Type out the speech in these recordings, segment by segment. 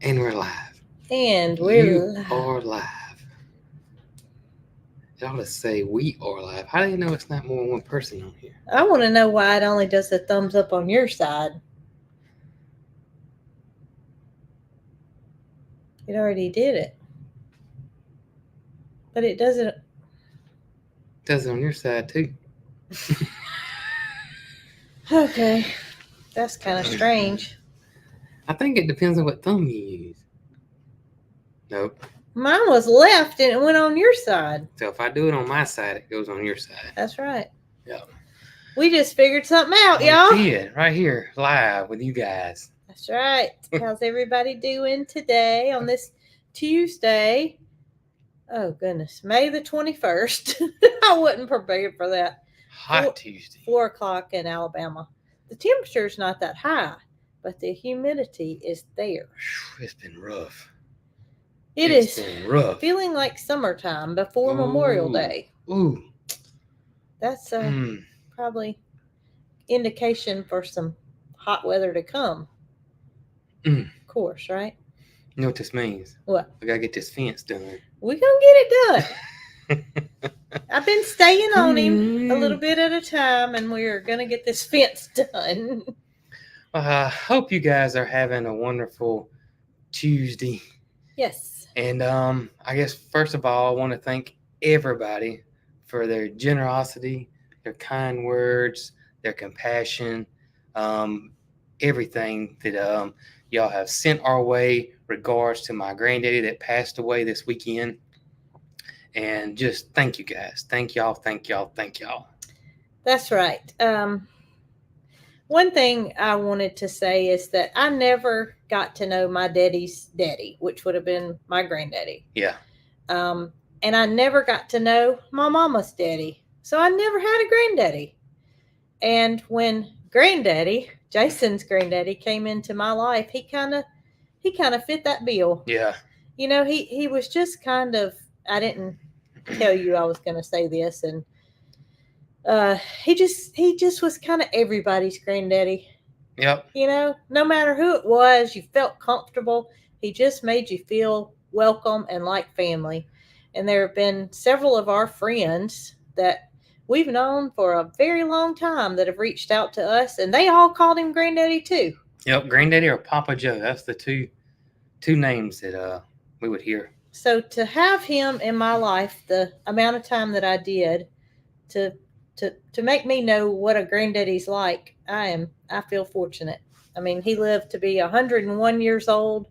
And we're live. And we're You live. are live. It ought to say we are live. How do you know it's not more than one person on here? I want to know why it only does the thumbs up on your side. It already did it. But it doesn't. It does it on your side too. Okay. That's kind of strange. I think it depends on what thumb you use. Nope. Mine was left and it went on your side. So if I do it on my side, it goes on your side. That's right. Yep. We just figured something out, We y'all. did, right here, live with you guys. That's right. How's everybody doing today on this Tuesday? Oh, goodness. May the 21st. I wasn't prepared for that. Hot Tuesday. 4 o'clock in Alabama. The temperature's not that high, but the humidity is there. It's been rough. It's been rough. Feeling like summertime before Memorial Day. Ooh. That's probably indication for some hot weather to come. Of course, right? You know what this means? What? We gotta get this fence done. We're gonna get it done. I've been staying on him a little bit at a time, and we're gonna get this fence done. I hope you guys are having a wonderful Tuesday. Yes. And I guess first of all, I want to thank everybody for their generosity, their kind words, their compassion, everything that y'all have sent our way. Regards to my granddaddy that passed away this weekend. And just thank you guys. Thank y'all. Thank y'all. Thank y'all. That's right. One thing I wanted to say is that I never got to know my daddy's daddy, which would have been my granddaddy. Yeah. And I never got to know my mama's daddy. So I never had a granddaddy. And when granddaddy, Jason's granddaddy, came into my life, he kind of fit that bill. Yeah. You know, he was just kind of, I didn't tell you I was going to say this, and he just was kind of everybody's granddaddy. Yep. You know, no matter who it was, you felt comfortable. He just made you feel welcome and like family. And there have been several of our friends that we've known for a very long time that have reached out to us, and they all called him Granddaddy too. Yep, Granddaddy or Papa Joe. That's the two names that we would hear. So to have him in my life, the amount of time that I did, to make me know what a granddaddy's like, I feel fortunate. I mean, he lived to be 101 years old,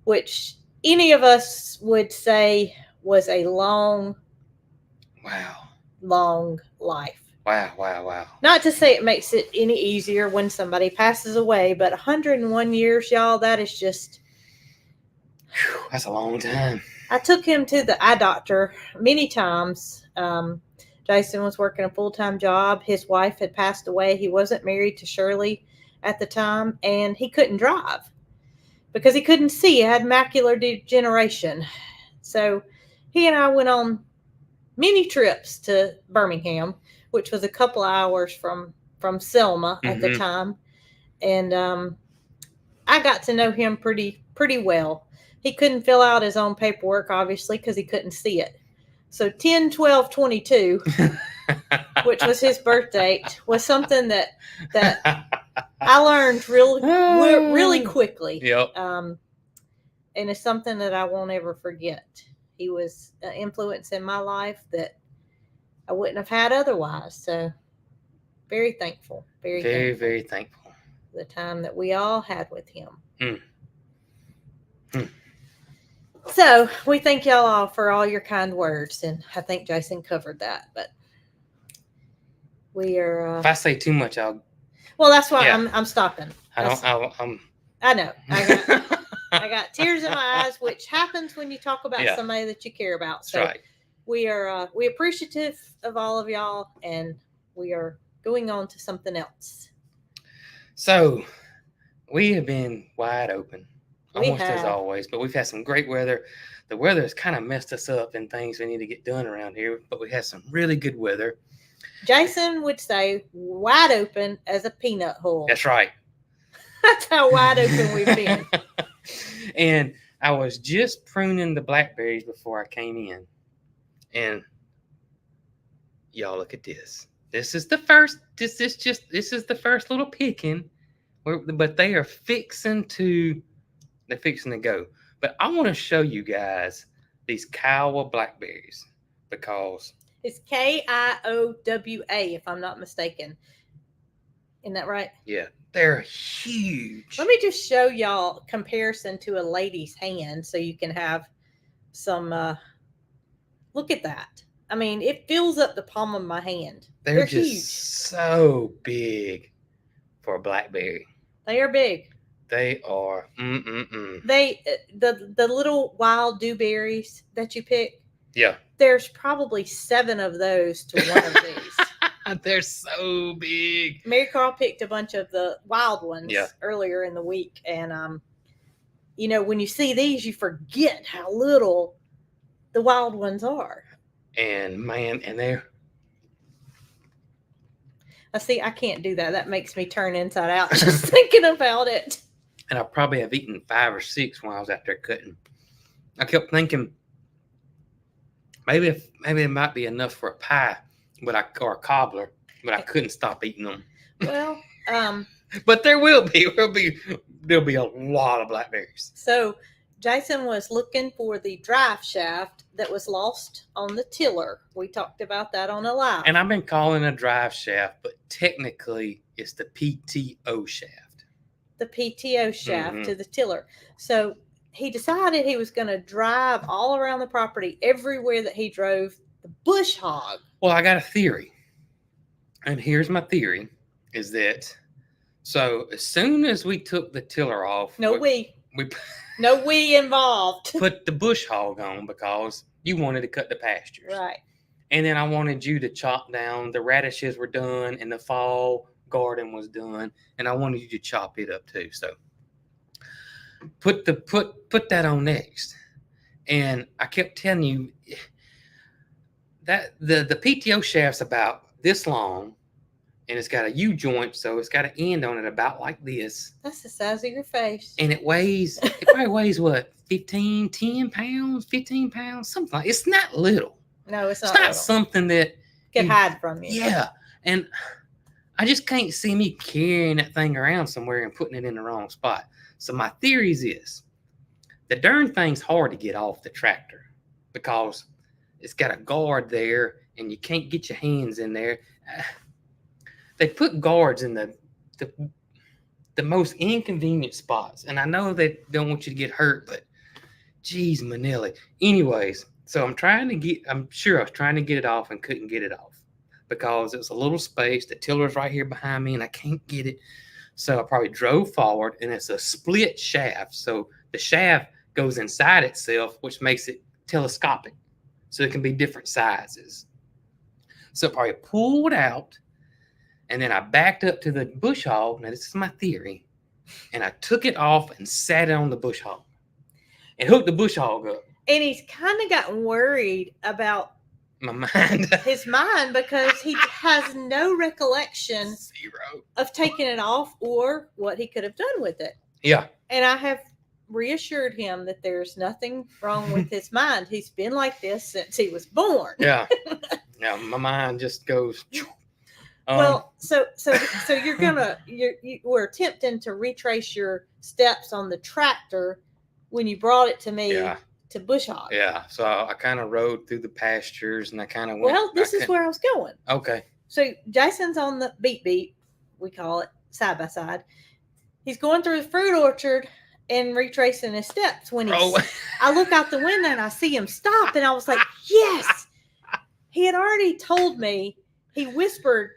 which any of us would say was a long life. Wow. Not to say it makes it any easier when somebody passes away, but 101 years, y'all, that is just... That's a long time. I took him to the eye doctor many times. Jason was working a full-time job. His wife had passed away. He wasn't married to Shirley at the time, and he couldn't drive because he couldn't see. He had macular degeneration. So he and I went on many trips to Birmingham, which was a couple of hours from Selma at the time. And I got to know him pretty well. He couldn't fill out his own paperwork, obviously, because he couldn't see it. So 10/12/22, which was his birth date, was something that I learned really quickly. Yep. And it's something that I won't ever forget. He was an influence in my life that I wouldn't have had otherwise. So very thankful. Very thankful. The time that we all had with him. So we thank y'all all for all your kind words, and I think Jason covered that. But we are. If I say too much, I'll. Well, that's why I'm stopping. I know. I got tears in my eyes, which happens when you talk about somebody that you care about. So that's right. We are appreciative of all of y'all, and we are going on to something else. So we have been wide open. Almost as always, but we've had some great weather. The weather has kind of messed us up and things we need to get done around here, but we had some really good weather. Jason would say wide open as a peanut hole. That's right. That's how wide open we've been. And I was just pruning the blackberries before I came in. And y'all look at this. This is the first the first little picking. But they're fixing to go. But I want to show you guys these Kiowa blackberries because It's Kiowa, if I'm not mistaken. Isn't that right? yeah, they're huge. Let me just show y'all comparison to a lady's hand so you can have some look at that. I mean, it fills up the palm of my hand. They're just huge. so big for a blackberry. They are big. They are. They the little wild dewberries that you pick. Yeah. There's probably 7 of those to one of these. They're so big. Mary Carl picked a bunch of the wild ones Yeah. earlier in the week, and you know, when you see these, you forget how little the wild ones are. And man, and they're. I can't do that. That makes me turn inside out just thinking about it. And I probably have eaten 5 or 6 when I was out there cutting. I kept thinking maybe it might be enough for a pie, or a cobbler, but I couldn't stop eating them. Well, But there'll be a lot of blackberries. so Jason was looking for the drive shaft that was lost on the tiller. We talked about that on a live. And I've been calling a drive shaft, but technically it's the PTO shaft. The PTO shaft Mhm. to the tiller. So he decided he was going to drive all around the property, everywhere that he drove the bush hog. Well, I got a theory. And here's my theory is that so as soon as we took the tiller off, we No we involved. put the bush hog on because you wanted to cut the pastures. Right. And then I wanted you to chop down. The radishes were done and the fall garden was done. And I wanted you to chop it up too. So put that on next. And I kept telling you that the PTO shaft's about this long and it's got a U joint, so it's got an end on it about like this. That's the size of your face. And it probably weighs what, 10 pounds, 15 pounds, something like it's not little. No, it's not. It's not little. something that Could hide from you. Yeah. And I just can't see me carrying that thing around somewhere and putting it in the wrong spot. So my theory is this. The darn thing's hard to get off the tractor because it's got a guard there and you can't get your hands in there. They put guards in the most inconvenient spots. And I know they don't want you to get hurt, but geez, Manelli. Anyways, so I'm sure I was trying to get it off and couldn't get it off because it's a little space. The tiller's right here behind me and I can't get it. So I probably drove forward and it's a split shaft. So the shaft goes inside itself, which makes it telescopic. So it can be different sizes. So I probably pulled out and then I backed up to the bush hog. Now this is my theory. And I took it off and sat it on the bush hog and hooked the bush hog up. And he's kind of gotten worried about My mind. his mind because he has no recollection Zero. of taking it off or what he could have done with it. Yeah. And I have reassured him that there's nothing wrong with his mind. He's been like this since he was born. Yeah. Yeah. My mind just goes. Well, so you were attempting to retrace your steps on the tractor when you brought it to me to bush hog. Yeah. So I kind of rode through the pastures and I kind of went. Well, this is where I was going. Okay. So Jason's on the beat, we call it, side by side. He's going through the fruit orchard and retracing his steps when I look out the window and I see him stop and I was like, yes. He had already told me, he whispered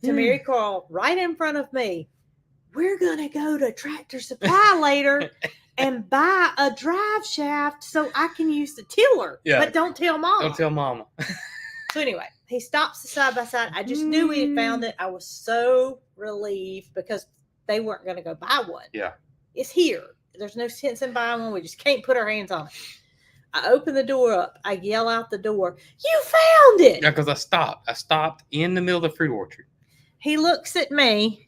to Mary Carl right in front of me, we're going to go to Tractor Supply later and buy a drive shaft so I can use the tiller. Yeah. But don't tell Mama. Don't tell Mama. So anyway, he stops the side by side. I just knew he had found it. I was so relieved because they weren't going to go buy one. Yeah. It's here. There's no sense in buying one. We just can't put our hands on it. I open the door up. I yell out the door, you found it. Yeah, because I stopped. I stopped in the middle of the fruit orchard. He looks at me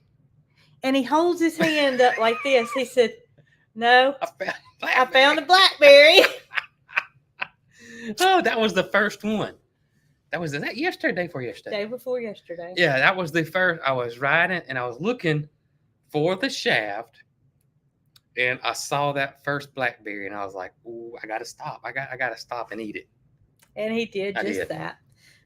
and he holds his hand up like this. He said, No, I found I found a blackberry. blackberry. Oh, that was the first one. Is that yesterday? Day before yesterday. Day before yesterday. Yeah, that was the first. I was riding and I was looking for the shaft, and I saw that first blackberry, and I was like, "Ooh, I gotta stop. I gotta stop and eat it." And he did I just did. that.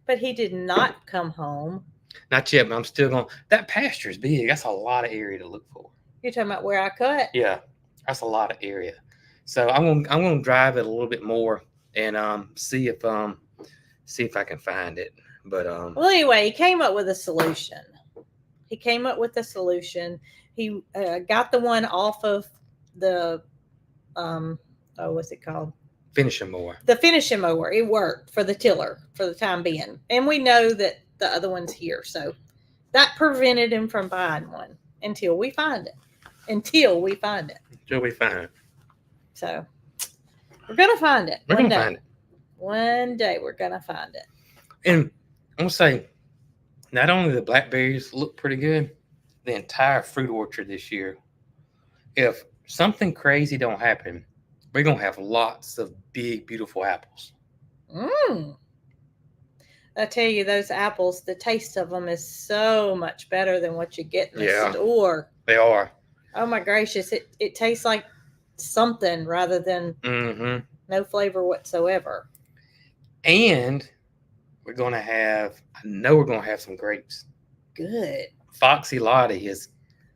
But he did not come home. Not yet, but I'm still going. That pasture is big. That's a lot of area to look for. You're talking about where I cut? Yeah, that's a lot of area. So I'm gonna drive it a little bit more and see if I can find it. But Well, anyway, he came up with a solution. He got the one off of the what's it called? finishing more. The finishing mower. It worked for the tiller for the time being, and we know that the other one's here, so that prevented him from buying one until we find it. Until we find it. So we're gonna find it. We're gonna find it. One day we're gonna find it. And I'm gonna say, not only the blackberries look pretty good, the entire fruit orchard this year. If something crazy don't happen, we're gonna have lots of big, beautiful apples. I tell you, those apples, the taste of them is so much better than what you get in the store. They are. Oh my gracious, it tastes like something rather than no flavor whatsoever. And I know we're gonna have some grapes. Good. Foxy Lottie is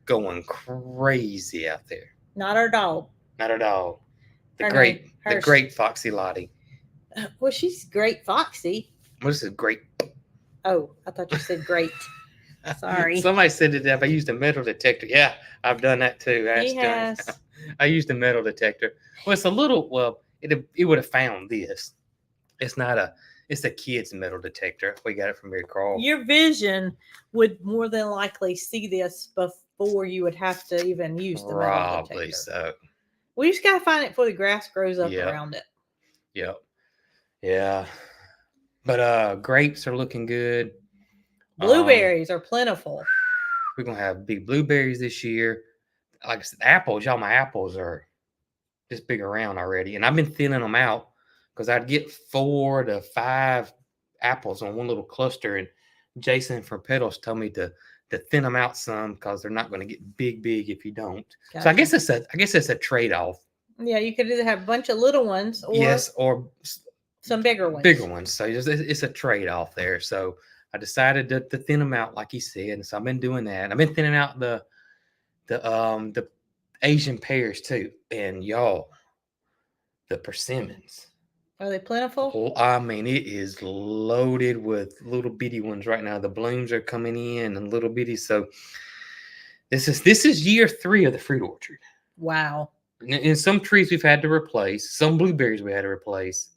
going crazy out there. Not our dog. Not at all. The Her great Foxy Lottie. Well, she's great Foxy. What is it? Great. Oh, I thought you said great. Sorry. Somebody said that if I used a metal detector. Yeah, I've done that too. He has. I used a metal detector. Well, it's a little. Well, it would have found this. It's not a. It's a kid's metal detector. We got it from Mary Carl. Your vision would more than likely see this before you would have to even use the metal detector. Probably so. We just gotta find it before the grass grows up around it. Yep. Yeah. But grapes are looking good. Blueberries are plentiful. We're gonna have big blueberries this year. Like I said, apples, y'all, my apples are just big around already. And I've been thinning them out because I'd get 4 to 5 apples on one little cluster. And Jason from Petals told me to thin them out some because they're not going to get big if you don't. Gotcha. So I guess it's a trade-off. Yeah, you could either have a bunch of little ones or some bigger ones. So it's a trade-off there. So I decided to thin them out, like he said. And so I've been doing that. I've been thinning out the Asian pears too. And y'all, the persimmons. Are they plentiful? Well, I mean, it is loaded with little bitty ones right now. The blooms are coming in and little bitty. So this is year 3 of the fruit orchard. Wow. And some trees we've had to replace. Some blueberries we had to replace.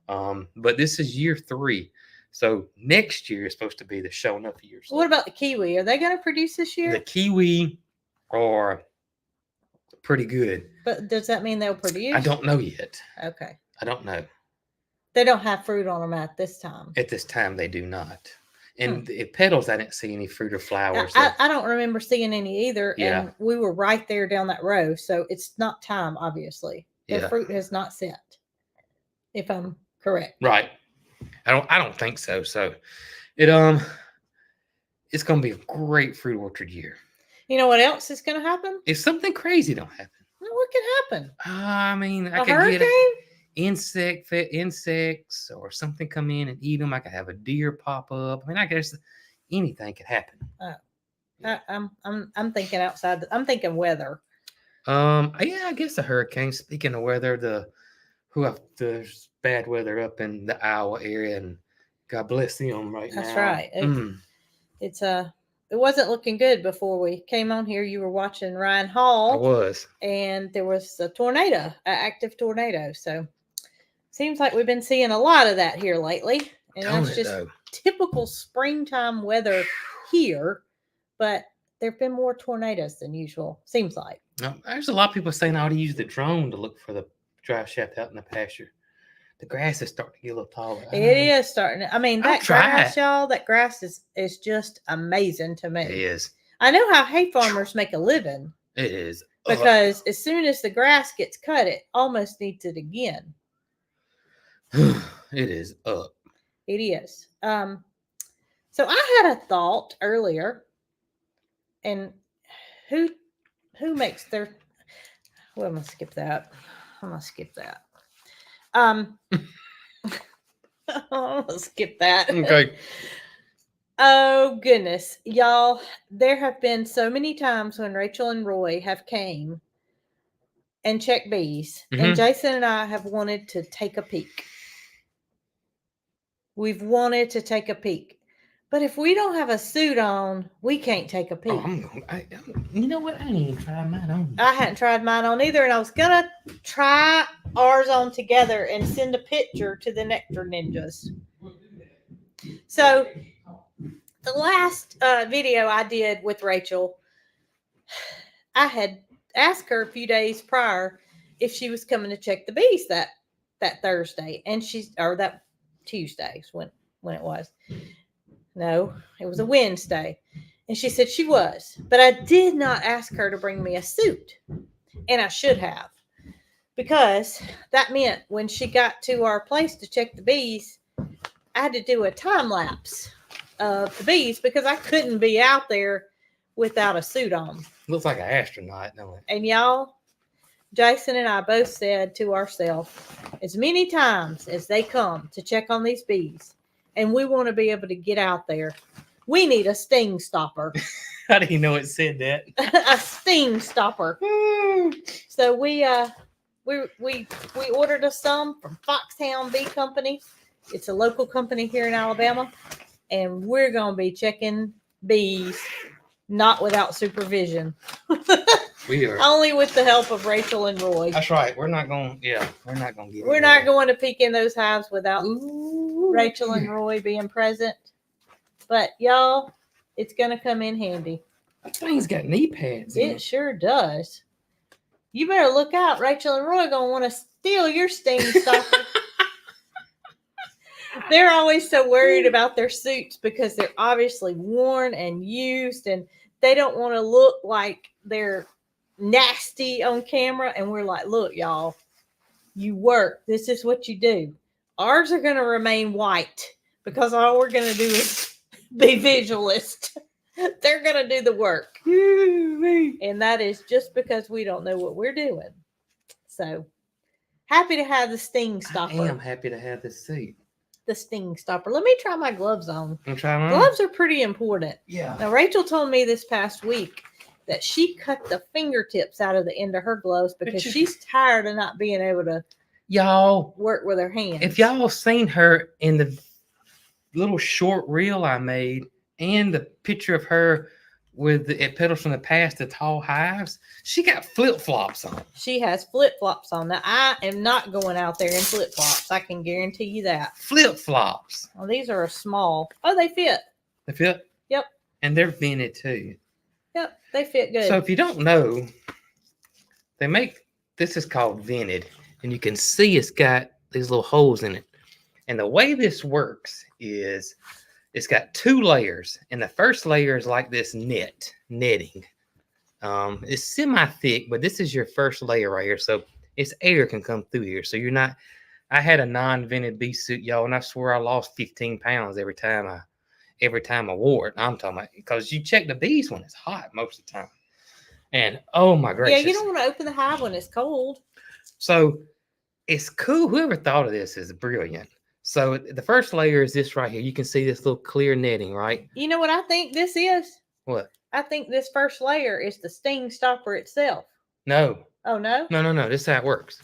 But this is year 3. So next year is supposed to be the showing up year. What about the kiwi? Are they going to produce this year? The kiwi are pretty good. But does that mean they'll produce? I don't know yet. Okay. I don't know. They don't have fruit on them at this time. At this time, they do not. And at Petals, I didn't see any fruit or flowers. I don't remember seeing any either. Yeah. And we were right there down that row. So it's not time, obviously. The fruit has not set, if I'm correct. Right. I don't think so. So it's going to be a great fruit orchard year. You know what else is going to happen? If something crazy don't happen. What can happen? I mean, I could hurricane? Get insects or something come in and eat them. I could have a deer pop up. I mean, I guess anything could happen. I'm thinking outside. I'm thinking weather. Yeah, I guess a hurricane. Speaking of weather, there's bad weather up in the Iowa area, and God bless them right now. That's right. It wasn't looking good before we came on here. You were watching Ryan Hall. I was. And there was a tornado, an active tornado. So seems like we've been seeing a lot of that here lately. And that's just typical springtime weather here. But there have been more tornadoes than usual, seems like. No, there's a lot of people saying I ought to use the drone to look for the drive shaft out in the pasture. The grass is starting to get a little taller. It is starting. I mean, that grass, y'all, that grass is just amazing to me. It is. I know how hay farmers make a living. It is. because as soon as the grass gets cut, it almost needs it again. It is up. It is. So I had a thought earlier, and who makes their? Well, I'm gonna skip that. I'm gonna skip that. I'm gonna skip that. Okay. Oh goodness, y'all! There have been so many times when Rachel and Roy have came and checked bees, and Mhm. Jason and I have wanted to take a peek. We've wanted to take a peek, but if we don't have a suit on, we can't take a peek. Oh, I'm going. You know what? I ain't even tried mine on. I hadn't tried mine on either, and I was gonna try ours on together and send a picture to the Nectar Ninjas. So the last video I did with Rachel, I had asked her a few days prior if she was coming to check the bees that Thursday, and that Tuesday when it was. No, it was a Wednesday, and she said she was, but I did not ask her to bring me a suit, and I should have, because that meant when she got to our place to check the bees, I had to do a time lapse of the bees because I couldn't be out there without a suit on. Looks like an astronaut, don't it? And y'all, Jason and I both said to ourselves, as many times as they come to check on these bees, and we want to be able to get out there, we need a sting stopper. How do you know it said that? A sting stopper. So we ordered us some from Foxhound Bee Company. It's a local company here in Alabama, and we're gonna be checking bees, not without supervision. We are. Only with the help of Rachel and Roy. That's right. We're not going. Yeah, we're not going to get. We're not going to peek in those hives without Ooh, Rachel and Roy being present. But y'all, it's gonna come in handy. That thing's got knee pads. In It it. sure does. You better look out. Rachel and Roy are gonna want to steal your sting stopper. They're always so worried about their suits because they're obviously worn and used, and they don't want to look like they're nasty on camera. And we're like, look, y'all, you work. This is what you do. Ours are going to remain white because all we're going to do is be visualist. They're going to do the work. And that is just because we don't know what we're doing. So happy to have the sting stopper. I am happy to have this seat. The sting stopper. Let me try my gloves on. You try mine? Gloves are pretty important. Yeah. Now, Rachel told me this past week that she cut the fingertips out of the end of her gloves because she's tired of not being able to Y'all work with her hands. If y'all seen her in the little short reel I made and the picture of her with at Petals from the Past, the tall hives, she got flip-flops on. She has flip-flops on. Now, I am not going out there in flip-flops. I can guarantee you that. Flip-flops. Well, these are small. Oh, they fit. They fit? Yep. And they're vented too. Yep, they fit good. So if you don't know, they make, this is called vented. And you can see it's got these little holes in it. And the way this works is it's got two layers. And the first layer is like this netting. It's semi-thick, but this is your first layer right here. So it's air can come through here. So you're not, I had a non-vented bee suit, y'all, and I swear I lost 15 pounds every time I wore it. I'm talking about, because you check the bees when it's hot most of the time. And oh my gracious. Yeah, you don't want to open the hive when it's cold. So it's cool. Whoever thought of this is brilliant. So the first layer is this right here. You can see this little clear netting, right? You know what I think this is? What? I think this first layer is the sting stopper itself. No. Oh, no? No. This is how it works.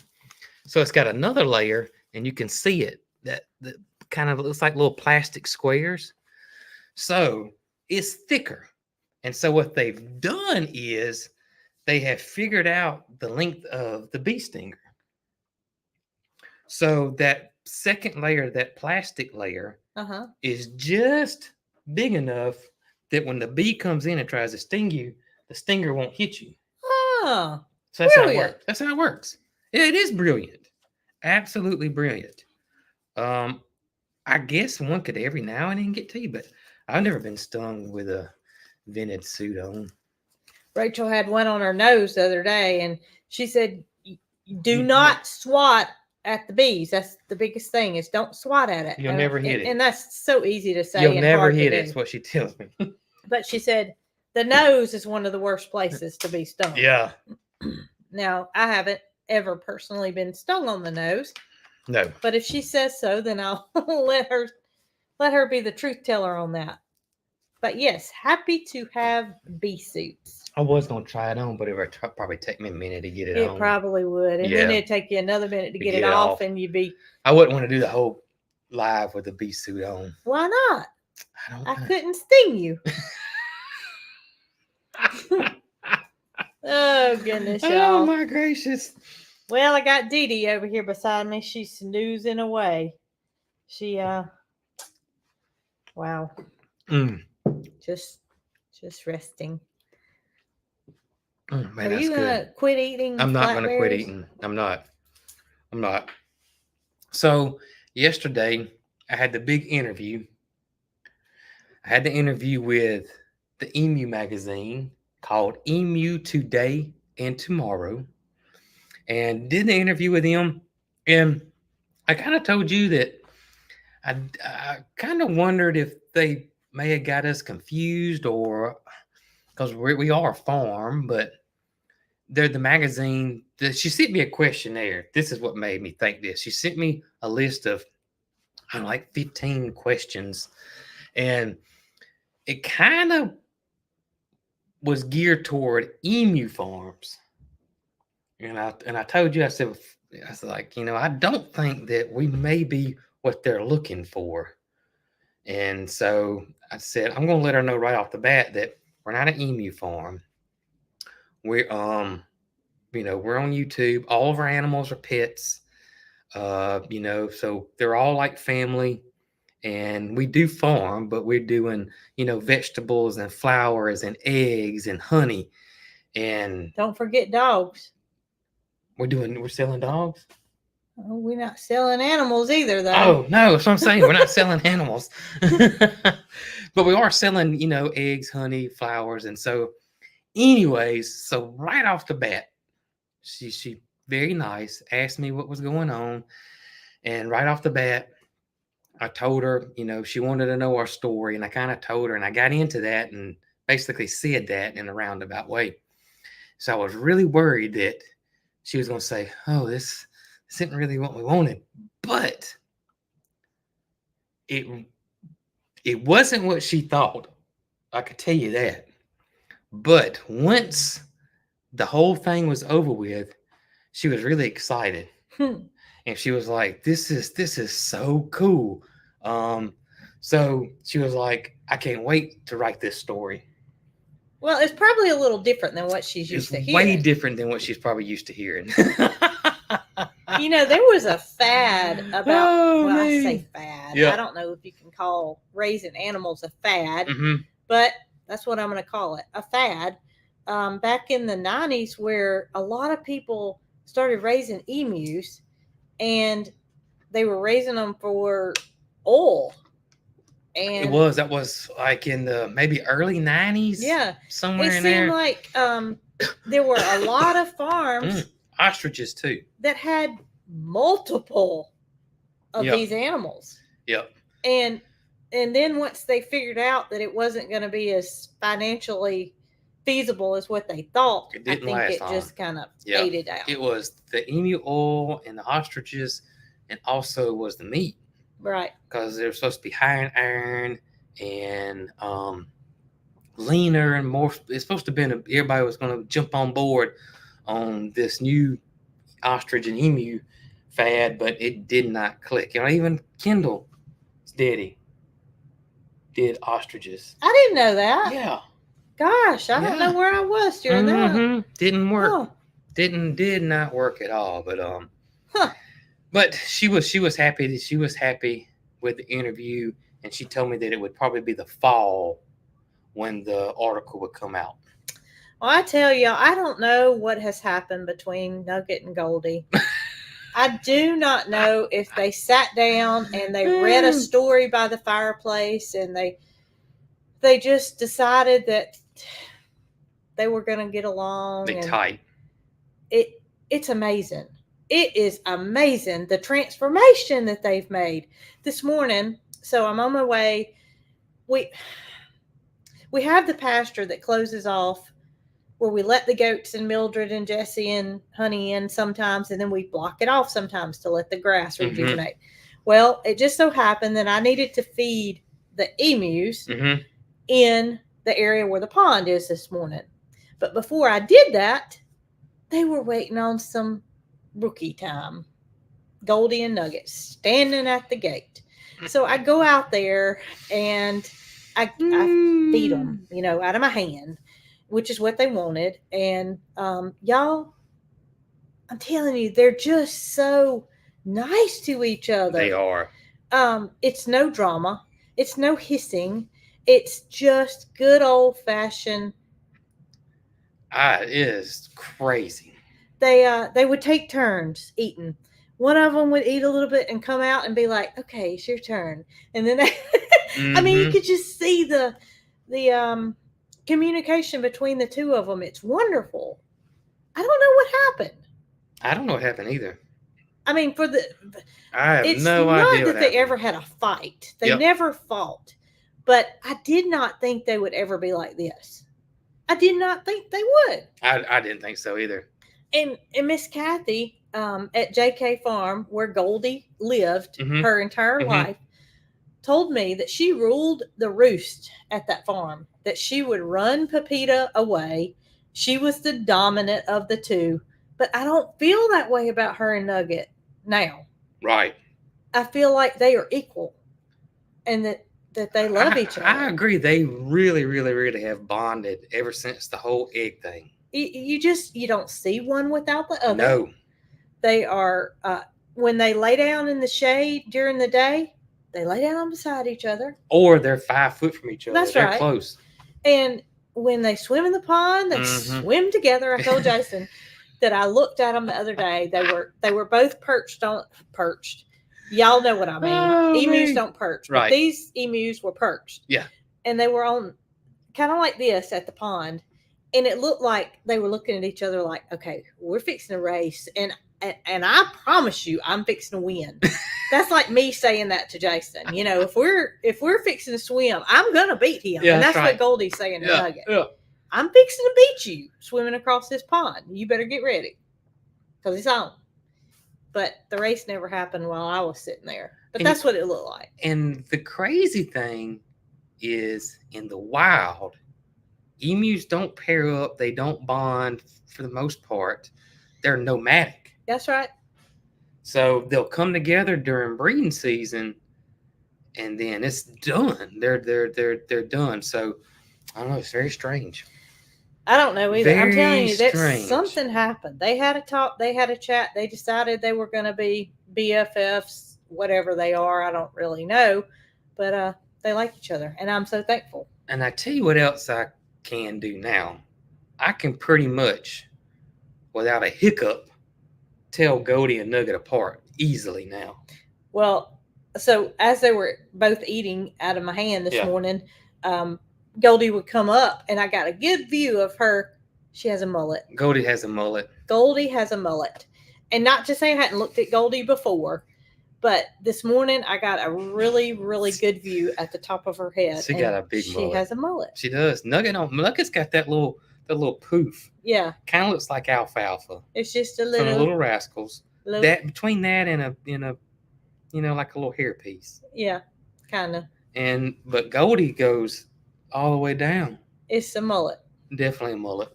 So it's got another layer, and you can see it. That kind of looks like little plastic squares. So it's thicker. And so what they've done is they have figured out the length of the bee stinger. So that second layer, that plastic layer, is just big enough that when the bee comes in and tries to sting you, the stinger won't hit you. Oh, so that's brilliant. how it works. That's how it works. It is brilliant. Absolutely brilliant. I guess one could every now and then get to you, but I've never been stung with a vented suit on. Rachel had one on her nose the other day, and she said, "Do You- not swat at the bees. That's the biggest thing, is don't swat at it." You'll never hit it. And that's so easy to say You'll and never hard hit to it. do. That's what she tells me. But she said the nose is one of the worst places to be stung. Yeah. Now, I haven't ever personally been stung on the nose, No. but if she says so, then I'll let her be the truth teller on that. But yes, happy to have bee suits. I was gonna try it on, but it would probably take me a minute to get it It on. probably would, and Yeah. then it'd take you another minute to get it off, and you'd be. I wouldn't want to do the whole live with the bee suit on. Why not? I don't I know. couldn't sting you. Oh goodness, Oh y'all. my gracious. Well, I got Dee Dee over here beside me. She's snoozing away. She wow. Just resting. Man, Are that's you gonna good. quit eating? I'm not gonna quit blackberries? eating. I'm not. So yesterday I had the big interview. I had the interview with the Emu magazine called Emu Today and Tomorrow, and did the interview with them. And I kind of told you that I kind of wondered if they may have got us confused, or because we are a farm, but they're the magazine. She sent me a questionnaire. This is what made me think this. She sent me a list of like 15 questions, and it kind of was geared toward emu farms. And I told you, I said like, I don't think that we may be what they're looking for. And so I said, I'm going to let her know right off the bat that we're not an emu farm. We're we're on YouTube. All of our animals are pets. So they're all like family. And we do farm, but we're doing, vegetables and flowers and eggs and honey. And Don't forget dogs. we're selling dogs. Oh, we're not selling animals either, though. Oh no, that's what I'm saying. We're not selling animals. But we are selling, eggs, honey, flowers. And so anyways, so right off the bat, she very nice, asked me what was going on. And right off the bat, I told her, she wanted to know our story, and I kind of told her, and I got into that and basically said that in a roundabout way. So I was really worried that she was going to say, "Oh, this isn't really what we wanted," but it wasn't what she thought. I could tell you that. But once the whole thing was over with, she was really excited. And she was like, this is so cool. So she was like, I can't wait to write this story. Well, it's probably a little different than what she's used to hearing. Way different than what she's probably used to hearing. There was a fad about, I say fad. Yeah. I don't know if you can call raising animals a fad, Mm-hmm. but that's what I'm going to call it, a fad. Back in the 90s, where a lot of people started raising emus, and they were raising them for oil. And That was like in the maybe early 90s. Yeah. Somewhere It in there. seemed like there were a lot of farms ostriches too that had multiple of these animals. Yep. And then once they figured out that it wasn't going to be as financially feasible as what they thought, I think it just kind of faded out. It was the emu oil and the ostriches, and also was the meat. Right. Because they were supposed to be higher in iron and leaner and more. It's supposed to be everybody was going to jump on board on this new ostrich and emu fad, but it did not click. Even Kendall's daddy did ostriches. I didn't know that. Yeah. Gosh, I don't know where I was during that. Didn't work. Oh. Did not work at all. But But she was happy. She was happy with the interview, and she told me that it would probably be the fall when the article would come out. Well, I tell you, I don't know what has happened between Nugget and Goldie. I do not know if they sat down and they read a story by the fireplace, and they just decided that they were going to get along. They and tight. It's amazing. It is amazing the transformation that they've made this morning. So I'm on my way. We have the pasture that closes off where we let the goats and Mildred and Jesse and Honey in sometimes, and then we block it off sometimes to let the grass rejuvenate. Well, it just so happened that I needed to feed the emus in the area where the pond is this morning. But before I did that, they were waiting on some rookie time. Goldie and Nugget standing at the gate. So I go out there and I feed them, out of my hand, which is what they wanted. And y'all, I'm telling you, they're just so nice to each other. They are. It's no drama. It's no hissing. It's just good old fashioned. It is crazy. They would take turns eating. One of them would eat a little bit and come out and be like, "Okay, it's your turn." And then I mean, you could just see the communication between the two of them. It's wonderful. I don't know what happened. I don't know what happened either. I mean, I have no idea. It's not that they ever had a fight. They never fought. But I did not think they would ever be like this. I did not think they would. I didn't think so either. And Miss Kathy at JK Farm, where Goldie lived her entire life, told me that she ruled the roost at that farm, that she would run Pepita away. She was the dominant of the two. But I don't feel that way about her and Nugget now. Right. I feel like they are equal and that they love each other. I agree. They really, really, really have bonded ever since the whole egg thing. You don't see one without the other. No. They are, when they lay down in the shade during the day, they lay down beside each other. Or they're 5 foot from each other. That's they're right. Close. And when they swim in the pond, they swim together. I told Jason that I looked at them the other day. They were both perched. Y'all know what I mean. Oh, emus don't perch. Right. But these emus were perched. Yeah. And they were on kind of like this at the pond. And it looked like they were looking at each other like, okay, we're fixing a race. And I promise you, I'm fixing to win. That's like me saying that to Jason. If we're fixing to swim, I'm gonna beat him. Yeah, and that's right. what Goldie's saying to Nugget. Yeah. I'm fixing to beat you swimming across this pond. You better get ready. Because it's on. But the race never happened while I was sitting there. But that's what it looked like. And the crazy thing is, in the wild, emus don't pair up. They don't bond for the most part. They're nomadic. That's right. So they'll come together during breeding season, and then it's done. They're done. So I don't know. It's very strange. I don't know either. I'm telling you that strange. Something happened. They had a talk. They had a chat. They decided they were going to be BFFs, whatever they are. I don't really know, but they like each other, and I'm so thankful. And I tell you what else I can do now. I can pretty much, without a hiccup, tell Goldie and Nugget apart easily now. Well, so as they were both eating out of my hand this morning, Goldie would come up, and I got a good view of her. She has a mullet. Goldie has a mullet. Goldie has a mullet. And not to say I hadn't looked at Goldie before, but this morning I got a really, really good view at the top of her head. She got a big mullet. She has a mullet. She does. Nugget's got that little poof. Yeah. Kind of looks like alfalfa. It's just a From the little. Little Rascals. That between that and a like a little hairpiece. Yeah, kind of. But Goldie goes all the way down. It's a mullet. Definitely a mullet.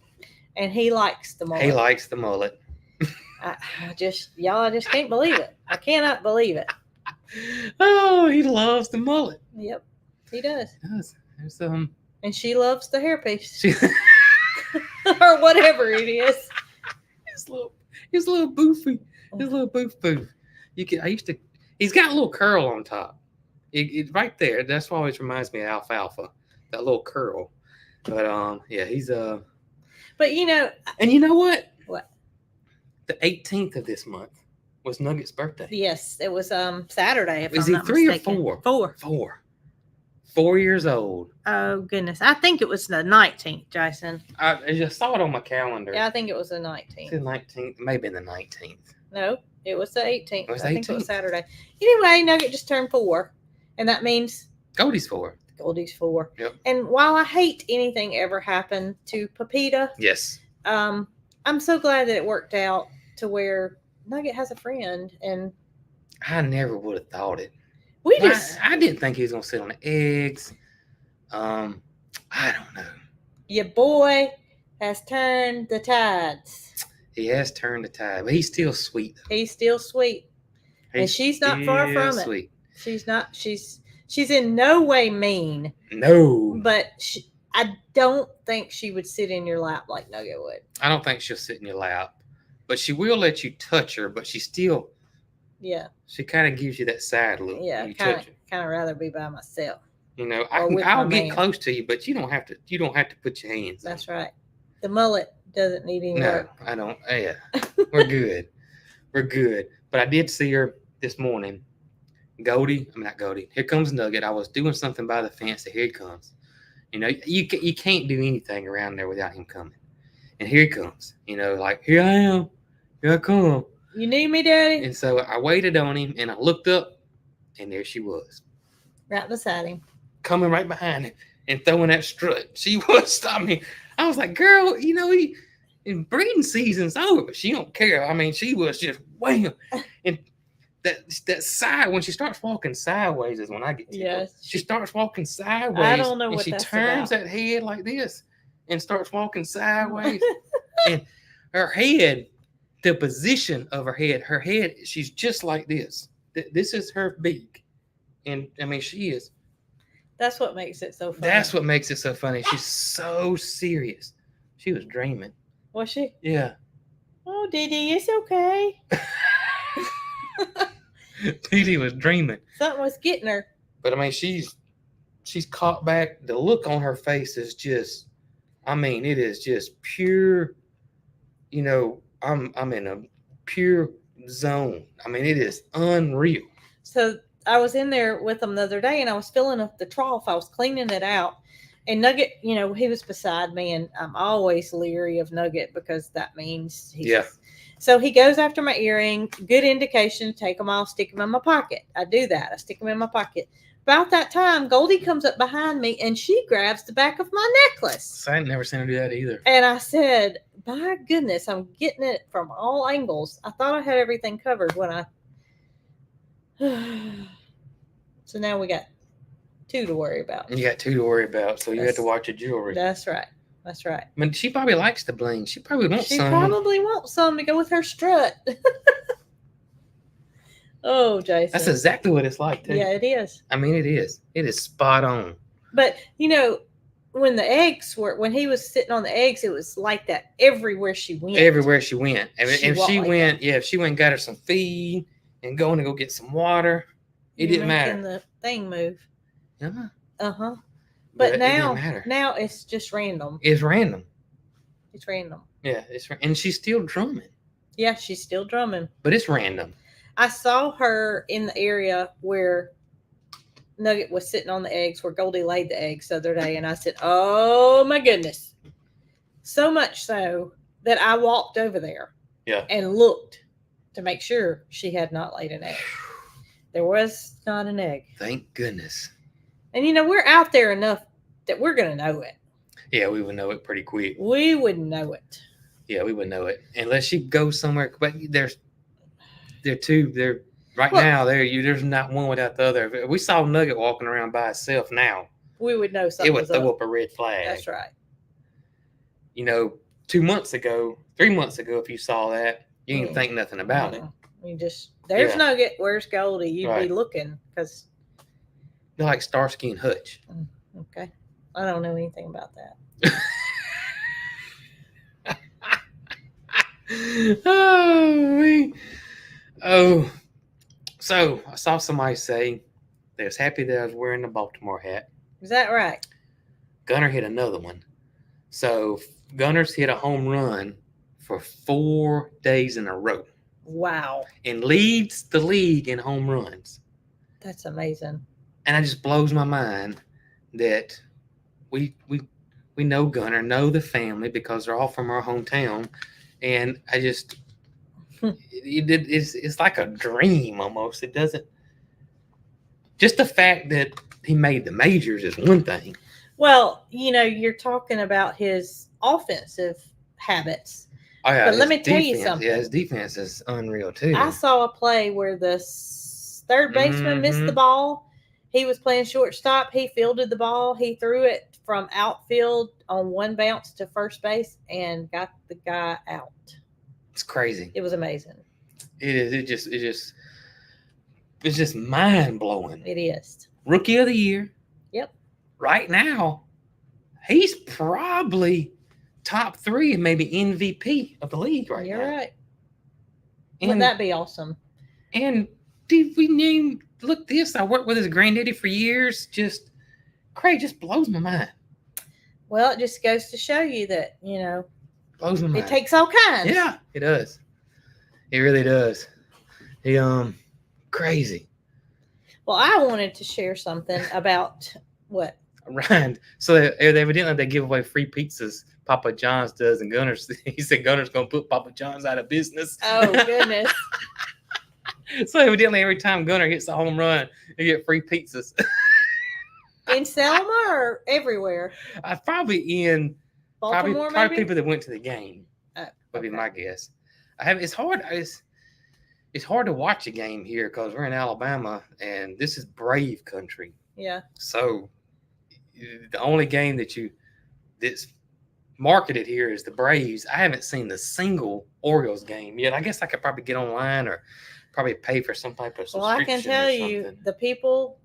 And he likes the mullet. He likes the mullet. I just can't believe it. I cannot believe it. Oh, he loves the mullet. Yep, he does. He does. There's And she loves the hairpiece. Or whatever it is. He's a little boofy. He's a little boof. He's got a little curl on top. It right there. That's what always reminds me of alfalfa. That little curl. But he's But and you know what? What? The 18th of this month was Nugget's birthday. Yes, it was Saturday. If Was I'm he not 3 mistaken. or 4? 4. 4 years old. Oh goodness, I think it was the 19th, Jason. I just saw it on my calendar. Yeah, I think it was the It's the 19th. 19th, maybe the 19th. No, it was the 18th. It was I think it was 18th. Saturday. Anyway, Nugget just turned 4, and that means Goldie's 4. Goldie's 4. Yep. And while I hate anything ever happened to Pepita, Yes. I'm so glad that it worked out to where Nugget has a friend, and I never would have thought it. we just I didn't think he was gonna sit on the eggs. I don't know. your boy has turned the tides. He has turned the tide, but he's still sweet. Though. He's still sweet, and she's not far from it. Sweet. She's not. She's in no way mean, No, but I don't think she would sit in your lap like Nugget would. I don't think she'll sit in your lap, but she will let you touch her. But she still, Yeah, she kind of gives you that side look. yeah. when you Kind touch her. of rather be by myself. You know, Or with I'll my get man. close to you, but you don't have to. You don't have to put your hands. That's right. The mullet doesn't need any No, work. I don't. Yeah, we're good. We're good. But I did see her this morning. Not Goldie. Here comes Nugget. I was doing something by the fence. And here he comes. You know, you can't do anything around there without him coming. And here he comes. You know, like, here I am. Here I come. You need me, Daddy? And so I waited on him and I looked up and there she was. Right beside him. Coming right behind him and throwing that strut. She was, I mean, I was like, girl, you know, in breeding season's over, but she don't care. I mean, she was just wham. And that side, when she starts walking sideways is when I get tickled. Yes. She starts walking sideways. I don't know and what she that's turns about. that head like this and starts walking sideways. And her head, the position of her head, she's just like this. This is her beak. And I mean, she is. That's what makes it so funny. That's what makes it so funny. She's so serious. She was dreaming. Was she? Yeah. Oh, Didi, it's okay. Dee was dreaming. Something was getting her. But I mean, she's caught back. The look on her face is just, I mean, it is just pure. You know, I'm in a pure zone. I mean, it is unreal. So I was in there with them the other day, and I was filling up the trough. I was cleaning it out, and Nugget, you know, he was beside me, and I'm always leery of Nugget because that means he's. Yeah. So he goes after my earring. Good indication to take them off, stick them in my pocket. I do that. I stick them in my pocket. About that time, Goldie comes up behind me, and she grabs the back of my necklace. I ain't never seen her do that either. And I said, my goodness, I'm getting it from all angles. I thought I had everything covered when I. So now we got 2 to worry about. You got 2 to worry about, so you have to That's- watch your jewelry. That's right. That's right. I mean, she probably likes the bling. She probably wants She some. probably wants some to go with her strut. Oh, Jason. That's exactly what it's like, too. Yeah, it is. I mean, it is. It is spot on. But you know, when he was sitting on the eggs, it was like that everywhere she went. Everywhere she went. She If walked she like went, if she went and got her some feed and going to go get some water, it You're didn't making matter. the thing move. Uh-huh. Uh-huh. But But it didn't now matter. it's just random. It's random. It's random. Yeah, and she's still drumming, Yeah, she's still drumming. but it's random. I saw her in the area where Nugget was sitting on the eggs, where Goldie laid the eggs the other day, and I said, "Oh my goodness!" So much so that I walked over there, Yeah. and looked to make sure she had not laid an egg. There was not an egg, Thank goodness. and you know we're out there enough that we're gonna know it. Yeah, we would know it pretty quick. We would know it. Yeah, we would know it unless she goes somewhere. But they're two. They're right Well- now. There's not one without the other. If we saw Nugget walking around by itself now, We would know it something would was throw up. up a red flag. That's right. You know, 2 months ago, 3 months ago, if you saw that, you didn't Mm. think nothing about it. You just there's Yeah. Nugget. Where's Goldie? You'd Right. be looking because They're like Starsky and Hutch. okay, I don't know anything about that. Oh, so I saw somebody say they was happy that I was wearing the Baltimore hat. Is that right? Gunner hit another one. So Gunner's hit a home run for 4 days in a row Wow, and leads the league in home runs. that's amazing. And it just blows my mind that we know Gunner, know the family because they're all from our hometown, and I just it's like a dream almost. It doesn't just the fact that he made the majors is one thing. Well, you're talking about his offensive habits. Oh yeah, But let his me tell you defense- something. Yeah, his defense is unreal too. I saw a play where the third baseman missed the Mhm. ball. He was playing shortstop. He fielded the ball. He threw it from outfield on one bounce to first base and got the guy out. It's crazy. It was amazing. It is. It's just mind blowing. It is. Rookie of the year. Yep. Right now, he's probably top 3 and maybe MVP of the league right You're now. right. And, Wouldn't that be awesome? And did we name? Look, this I worked with his granddaddy for years. Just Craig just blows my mind. Well, it just goes to show you that Blows my mind. it takes all kinds. Yeah, it does. It really does. He crazy. Well, I wanted to share something about what. Ryan. So evidently they give away free pizzas. Papa John's does, and Gunner's. He said Gunner's gonna put Papa John's out of business. Oh goodness. So evidently every time Gunner hits a home run, you get free pizzas. In Selma or everywhere? Probably in Baltimore, probably maybe? people that went to the game would be okay. my guess. It's hard. It's hard to watch a game here because we're in Alabama and this is Brave country. Yeah. So the only game that's marketed here is the Braves. I haven't seen the single Orioles game yet. I guess I could probably get online or probably pay for some type of subscription. Well, I can tell or you, something. the people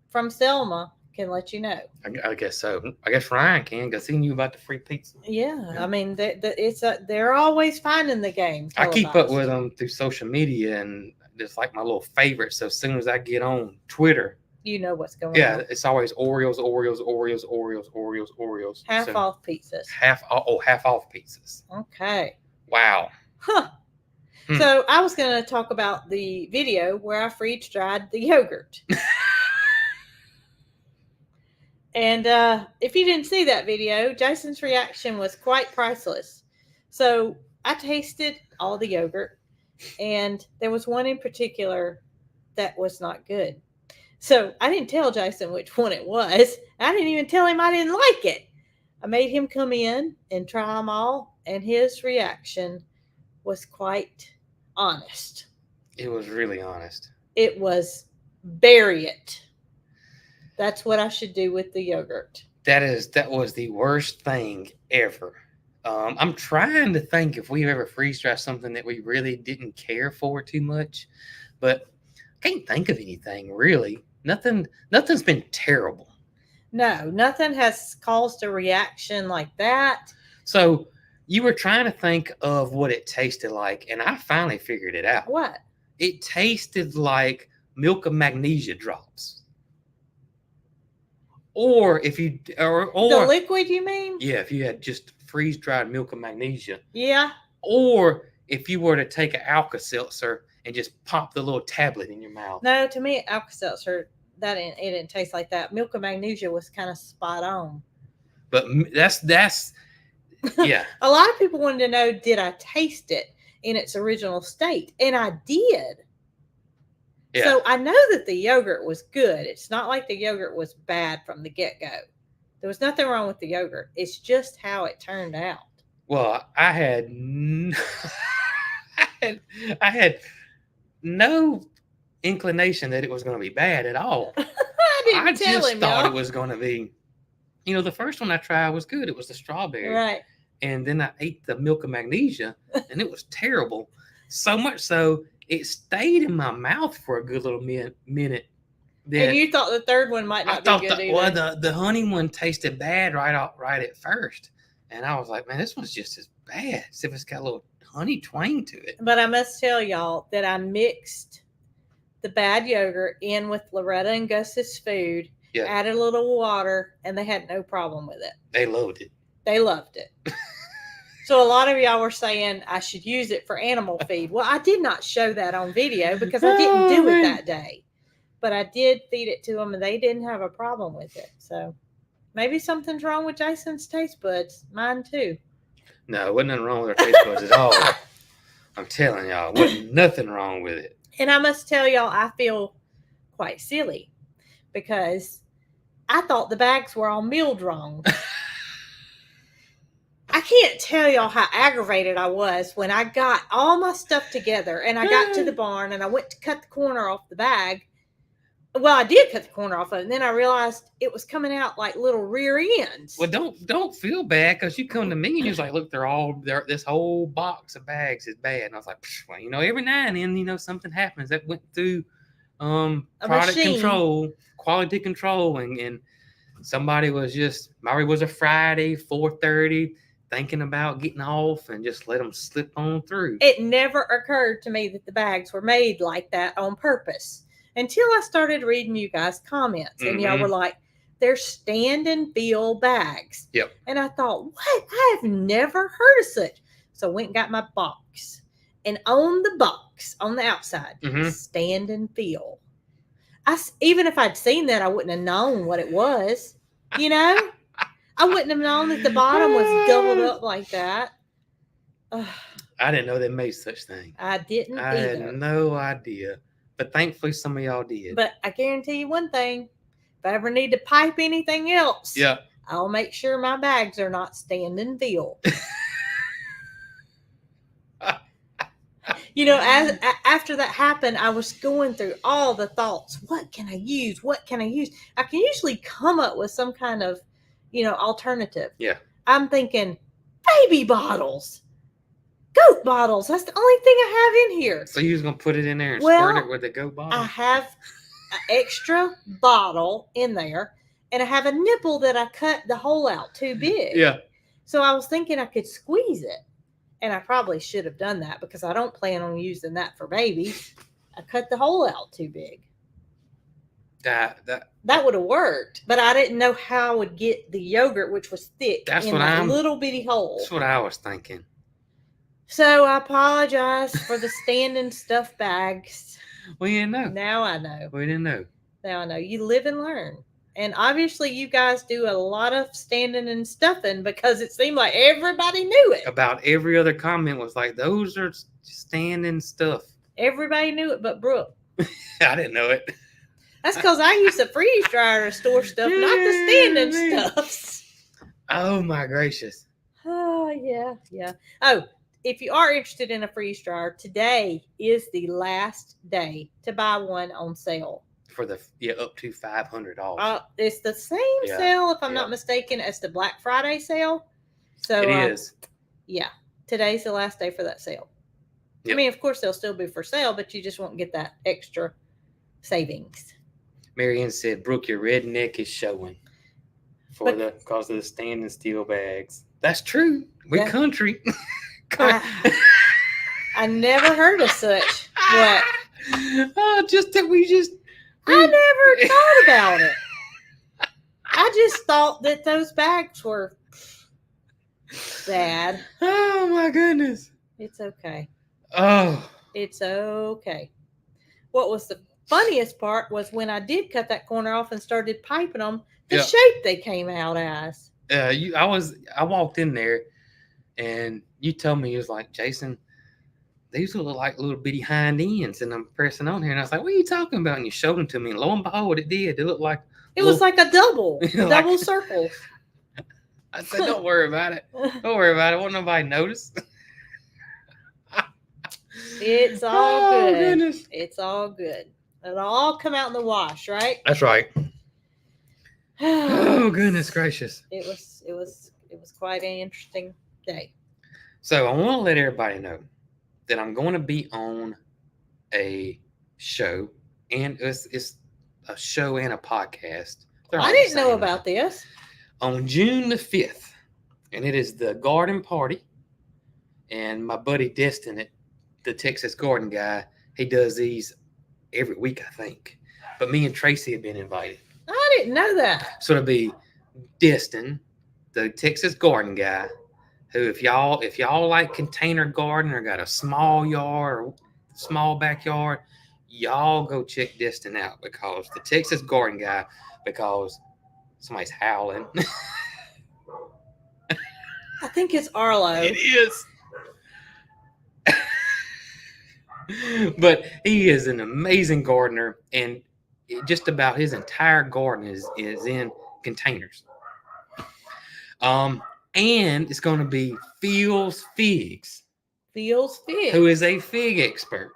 from Selma can let you know. I guess so. I guess Ryan can because he knew about the free pizza. Yeah, I mean, they're always finding the game. I keep up televised. with them through social media and it's like my little favorite. So as soon as I get on Twitter, You know what's going yeah, on. it's always Orioles, Orioles, Orioles, Orioles, Orioles, Orioles. Half So off pizzas. half off pizzas. Okay. Wow. Huh. Hmm. So I was going to talk about the video where I freeze dried the yogurt. And if you didn't see that video, Jason's reaction was quite priceless. So I tasted all the yogurt, and there was one in particular that was not good. So I didn't tell Jason which one it was. I didn't even tell him I didn't like it. I made him come in and try them all, and his reaction was quite honest. It was really honest. It was bury it. That's what I should do with the yogurt. That was the worst thing ever. I'm trying to think if we've ever freeze dried something that we really didn't care for too much, but I can't think of anything really. Nothing's been terrible. No, nothing has caused a reaction like that. So you were trying to think of what it tasted like, and I finally figured it out. What? It tasted like milk of magnesia drops. Or if you or The liquid, you mean? yeah, if you had just freeze dried milk of magnesia, Yeah. or if you were to take an Alka-Seltzer and just pop the little tablet in your mouth. No, to me, Alka-Seltzer, it didn't taste like that. Milk of magnesia was kind of spot on. But that's yeah. A lot of people wanted to know, did I taste it in its original state? And I did. Yeah. So I know that the yogurt was good. It's not like the yogurt was bad from the get-go. There was nothing wrong with the yogurt. It's just how it turned out. Well, I had I had no inclination that it was going to be bad at all. I didn't tell just him, thought y'all. it was going to be. The first one I tried was good. It was the strawberry. Right. And then I ate the milk of magnesia, and it was terrible. So much so, it stayed in my mouth for a good little minute. Then And you thought the third one might I not thought be good either. the honey one tasted bad right at first, and I was like, man, this one's just as bad. As if it's got a little honey twang to it. But I must tell y'all that I mixed the bad yogurt in with Loretta and Gus's food, Yeah. added a little water, and they had no problem with it. They loved it. They loved it. So a lot of y'all were saying I should use it for animal feed. Well, I did not show that on video because I didn't Oh, do it man. that day. but I did feed it to them, and they didn't have a problem with it. So maybe something's wrong with Jason's taste buds. Mine too. No, wasn't nothing wrong with our taste buds at all. I'm telling y'all, wasn't nothing wrong with it. And I must tell y'all, I feel quite silly because I thought the bags were all milled wrong. I can't tell y'all how aggravated I was when I got all my stuff together and I got to the barn and I went to cut the corner off the bag. Well, I did cut the corner off of it, and then I realized it was coming out like little rear ends. Well, don't feel bad because you come to me and you're like, look, this whole box of bags is bad. And I was like, well, every now and then, something happens that went through product machine. control, quality control, and somebody was maybe it was a Friday, 4:30, thinking about getting off and just let them slip on through. It never occurred to me that the bags were made like that on purpose until I started reading you guys' comments, and y'all were like, they're stand and feel bags. Yep. And I thought, what? I have never heard of such. So I went and got my box, and on the box, on the outside, stand and feel. Even if I'd seen that, I wouldn't have known what it was. I wouldn't have known that the bottom was doubled up like that. I didn't know they made such thing. I didn't I either. had no idea. But thankfully, some of y'all did. But I guarantee you one thing. If I ever need to pipe anything else, yeah, I'll make sure my bags are not stand and feel. After that happened, I was going through all the thoughts. What can I use? What can I use? I can usually come up with some kind of, alternative. Yeah. I'm thinking baby bottles, goat bottles. That's the only thing I have in here. So you was going to put it in there and squirt it with the goat bottle? I have an extra bottle in there, and I have a nipple that I cut the hole out too big. Yeah. So I was thinking I could squeeze it. And I probably should have done that because I don't plan on using that for babies. I cut the hole out too big. That would have worked, but I didn't know how I would get the yogurt, which was thick, in that little bitty hole. That's what I was thinking. So I apologize for the standing stuff bags. Well, you didn't know. Now I know. We didn't know. Now I know. You live and learn. And obviously you guys do a lot of standing and stuffing because it seemed like everybody knew it. About every other comment was like, those are standing stuff. Everybody knew it but Brooke. I didn't know it. That's because I use a freeze dryer to store stuff, not the standing stuffs. Oh, my gracious. Oh, yeah. Oh, if you are interested in a freeze dryer, today is the last day to buy one on sale. For up to $500. It's the same sale, if I'm not mistaken, as the Black Friday sale. So it is. Yeah, today's the last day for that sale. Yep. I mean, of course, they'll still be for sale, but you just won't get that extra savings. Marianne said, "Brooke, your redneck is showing because of the standing steel bags." That's true. We're country. I never heard of such. What? I never thought about it. I just thought that those bags were bad. Oh, my goodness. It's okay. Oh. It's okay. What was the funniest part was when I did cut that corner off and started piping them, the shape they came out as. I walked in there and you told me, you was like, Jason, these look like little bitty hind ends, and I'm pressing on here, and I was like, "What are you talking about?" And you showed them to me, and lo and behold, it did. It looked like was like a double circle. I said, "Don't worry about it. Don't worry about it. Won't nobody notice." It's all good. Goodness. It's all good. It'll all come out in the wash, right? That's right. Oh goodness gracious! It was quite an interesting day. So I want to let everybody know that I'm going to be on a show, and it's a show and a podcast. I didn't know about this. On June the 5th, and it is the garden party, and my buddy Destin, the Texas garden guy, he does these every week, I think. But me and Tracy have been invited. I didn't know that. So it'll be Destin, the Texas garden guy, who if y'all like container garden or got a small yard or small backyard, y'all go check Destin out because the Texas Garden Guy, because somebody's howling. I think it's Arlo. It is. But he is an amazing gardener, and just about his entire garden is in containers. And it's going to be Phil's Figs, Feels Figs. who is a fig expert.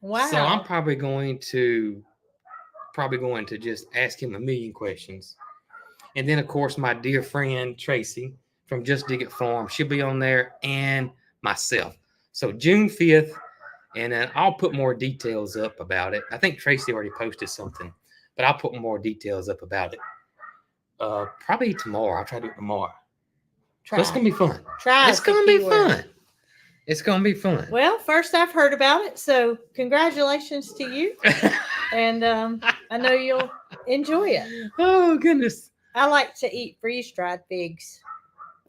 Wow. So I'm probably going to just ask him a million questions. And then of course my dear friend Tracy from Just Dig It Farm, she'll be on there, and myself. So June 5th, and then I'll put more details up about it. I think Tracy already posted something, but I'll put more details up about it. Probably tomorrow. I'll try to do it tomorrow. So it's gonna be fun. It's gonna be fun. It's gonna be fun. Well, first I've heard about it, so congratulations to you, and I know you'll enjoy it. Oh goodness. I like to eat freeze-dried figs.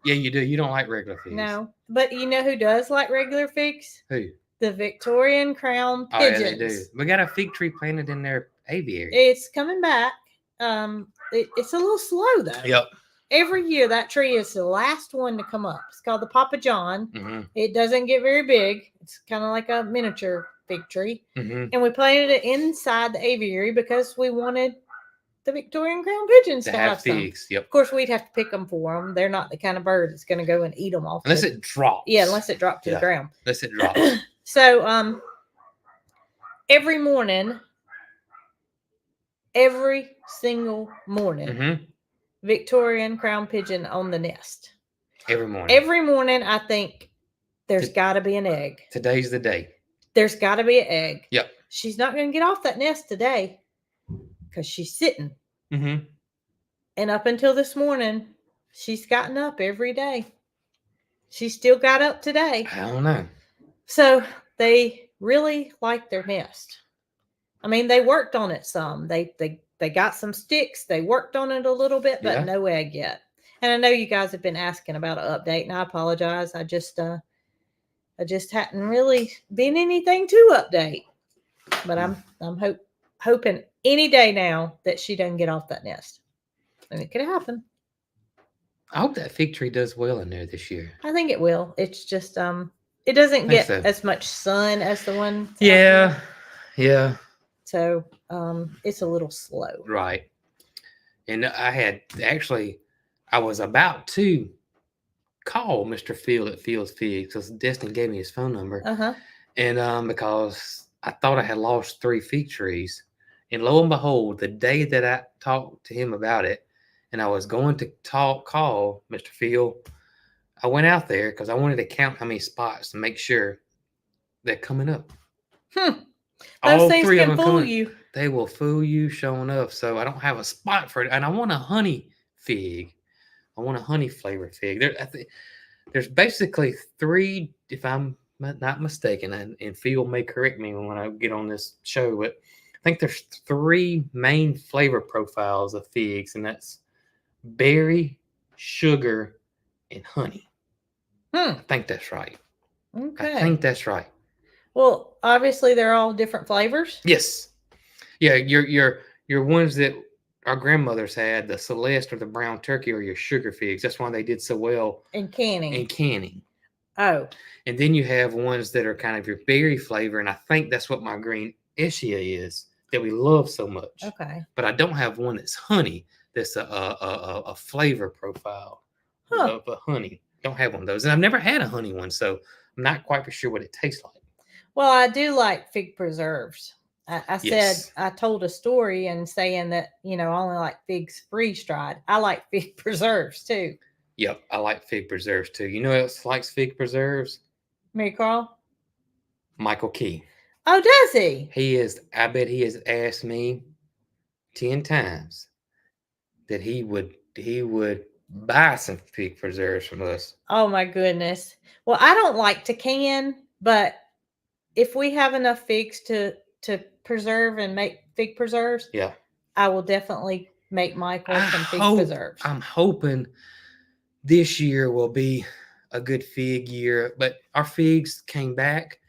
Yeah, you do. You don't like regular figs. No, but you know who does like regular figs? Who? The Victorian crown Oh yeah, pigeons. they do. We got a fig tree planted in their aviary. It's coming back. It's a little slow though. Yep. Every year that tree is the last one to come up. It's called the Papa John. Mm-hmm. It doesn't get very big. It's kind of like a miniature fig tree. Mm-hmm. And we planted it inside the aviary because we wanted the Victorian crown pigeons To to have have some. figs. Yep. Of course, we'd have to pick them for them. They're not the kind of bird that's going to go and eat them off. Unless it drops. Yeah, unless it dropped to the ground. Unless it drops. So, every morning, every single morning, Mm-hmm. Victorian crown pigeon on the nest. Every morning. Every morning, I think there's got to be an egg. Today's the day. There's got to be an egg. Yep. She's not going to get off that nest today because she's sitting. Mm-hmm. And up until this morning, she's gotten up every day. She still got up today. I don't know. So they really like their nest. I mean, they worked on it some. They got some sticks. They worked on it a little bit, but Yeah. no egg yet. And I know you guys have been asking about an update, and I apologize. I just hadn't really been anything to update. But I'm hoping any day now that she doesn't get off that nest. And it could happen. I hope that fig tree does well in there this year. I think it will. It's just it doesn't get as much sun as the one. Yeah. Yeah. So it's a little slow. Right. And I was about to call Mr. Field at Field's Figs because Destin gave me his phone number. Uh-huh. And because I thought I had lost 3 fig trees. And lo and behold, the day that I talked to him about it, and I was going to call Mr. Field, I went out there because I wanted to count how many spots to make sure they're coming up. Those things can fool you. They will fool you showing up. So I don't have a spot for it. And I want a honey fig. I want a honey flavored fig. There's basically 3, if I'm not mistaken, and Field may correct me when I get on this show, but I think there's 3 main flavor profiles of figs, and that's berry, sugar, and honey. I think that's right. Okay. I think that's right. Well, obviously they're all different flavors. Yes. Yeah, your ones that our grandmothers had, the Celeste or the brown turkey, or your sugar figs. That's why they did so well in canning. Oh. And then you have ones that are kind of your berry flavor, and I think that's what my green Echia is that we love so much. Okay. But I don't have one that's honey. That's a flavor profile of a honey. Don't have one of those, and I've never had a honey one, so I'm not quite for sure what it tastes like. Well, I do like fig preserves. I Yes. said I told a story and saying that I only like figs freeze dried. I like fig preserves too. Yep, I like fig preserves too. You know who else likes fig preserves? Mary Carl? Michael Key. Oh, does he? I bet he has asked me 10 times that he would buy some fig preserves from us. Oh my goodness. Well, I don't like to can, but if we have enough figs to preserve and make fig preserves, yeah, I will definitely make Michael some fig preserves. I'm hoping this year will be a good fig year, but our figs came back.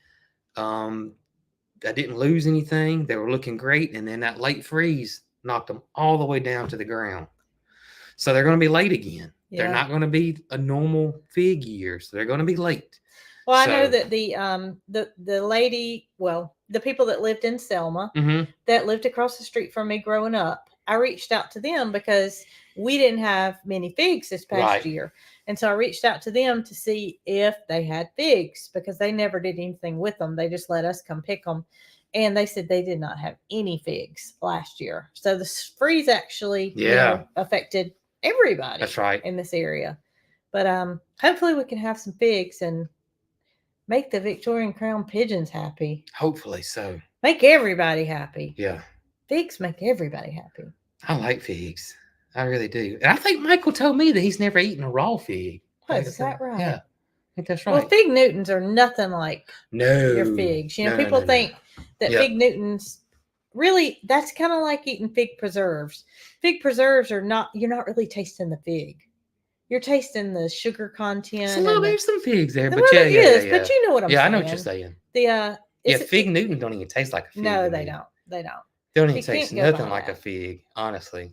I didn't lose anything. They were looking great, and then that late freeze knocked them all the way down to the ground. So they're going to be late again. They're Yeah. not going to be a normal fig year, so they're going to be late. Well, I know So- that the lady, well, the people that lived in Selma Mhm. that lived across the street from me growing up, I reached out to them because we didn't have many figs this past Right. year. And so I reached out to them to see if they had figs because they never did anything with them. They just let us come pick them. And they said they did not have any figs last year. So the freeze actually Yeah. affected everybody That's right. in this area. But hopefully we can have some figs and make the Victorian Crown pigeons happy. Hopefully so. Make everybody happy. Yeah. Figs make everybody happy. I like figs. I really do. And I think Michael told me that he's never eaten a raw fig. Oh, is that right? Yeah. I think that's right. Well, fig Newtons are nothing like no. your figs. You know, No, people no. think that Yep. fig Newtons really, that's kind of like eating fig preserves. Fig preserves are not, you're not really tasting the fig. You're tasting the sugar content. It's a little, and the- there's some figs there, Well, but yeah, it yeah, is, yeah. but you know what I'm yeah, I saying. know what you're saying. The Yeah, it's- fig Newton don't even taste like a fig. No, to they me. don't. They don't. They don't even You taste can't go nothing by like a that. fig, honestly.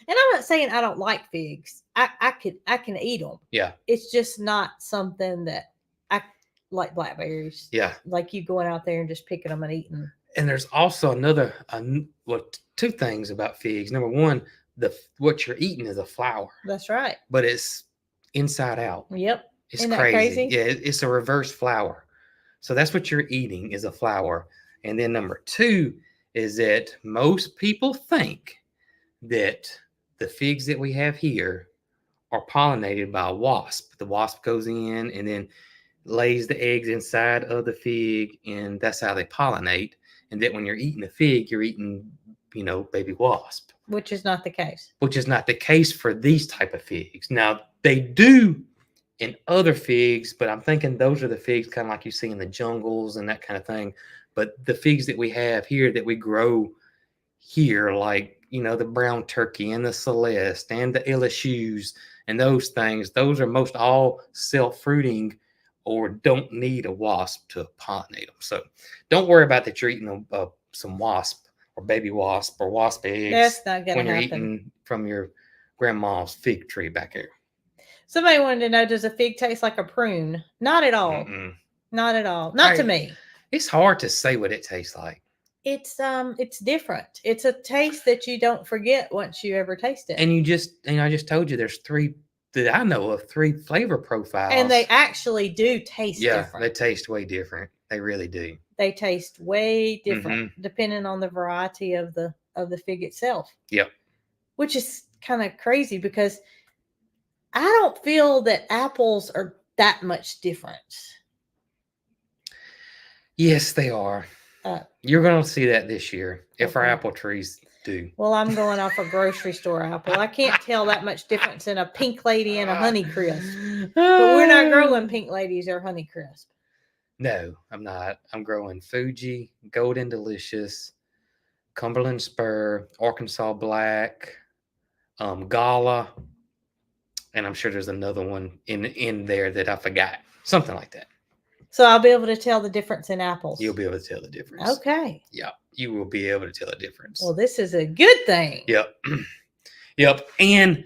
And I'm not saying I don't like figs. I can eat them. Yeah. It's just not something that I like blackberries. Yeah. Like you going out there and just picking them and eating. And there's also two things about figs. Number one, what you're eating is a flower, That's right. but it's inside out. Yep. It's Isn't that crazy. crazy? Yeah, it's a reverse flower. So that's what you're eating is a flower. And then number two is that most people think that the figs that we have here are pollinated by a wasp. The wasp goes in and then lays the eggs inside of the fig, and that's how they pollinate. And that when you're eating a fig, you're eating, baby wasp, Which is not the case. which is not the case for these type of figs. Now they do in other figs, but I'm thinking those are the figs kind of like you see in the jungles and that kind of thing. But the figs that we have here that we grow here, like, the brown turkey and the Celeste and the LSUs and those things, those are most all self-fruiting or don't need a wasp to pollinate them. So don't worry about that you're eating some wasp or baby wasp or wasp eggs That's not going when to you're happen. eating from your grandma's fig tree back here. Somebody wanted to know, does a fig taste like a prune? Not at all. Mm-mm. Not at all. Not to Right. me. It's hard to say what it tastes like. It's different. It's a taste that you don't forget once you ever taste it. And I just told you there's three that I know of, three flavor profiles. And they actually do taste they different. taste way different. They really do. They taste way different Mm-hmm. depending on the variety of the fig itself. Yep. Which is kind of crazy because I don't feel that apples are that much different. Yes, they are. You're going to see that this year if our Okay. apple trees do. Well, I'm going off a grocery store apple. I can't tell that much difference in a pink lady and a honey crisp. But we're not growing pink ladies or honey crisp. No, I'm not. I'm growing Fuji, Golden Delicious, Cumberland Spur, Arkansas Black, Gala, and I'm sure there's another one in there that I forgot. Something like that. So I'll be able to tell the difference in apples. You'll be able to tell the difference. Okay. Yeah, you will be able to tell the difference. Well, this is a good thing. Yep. Yep. And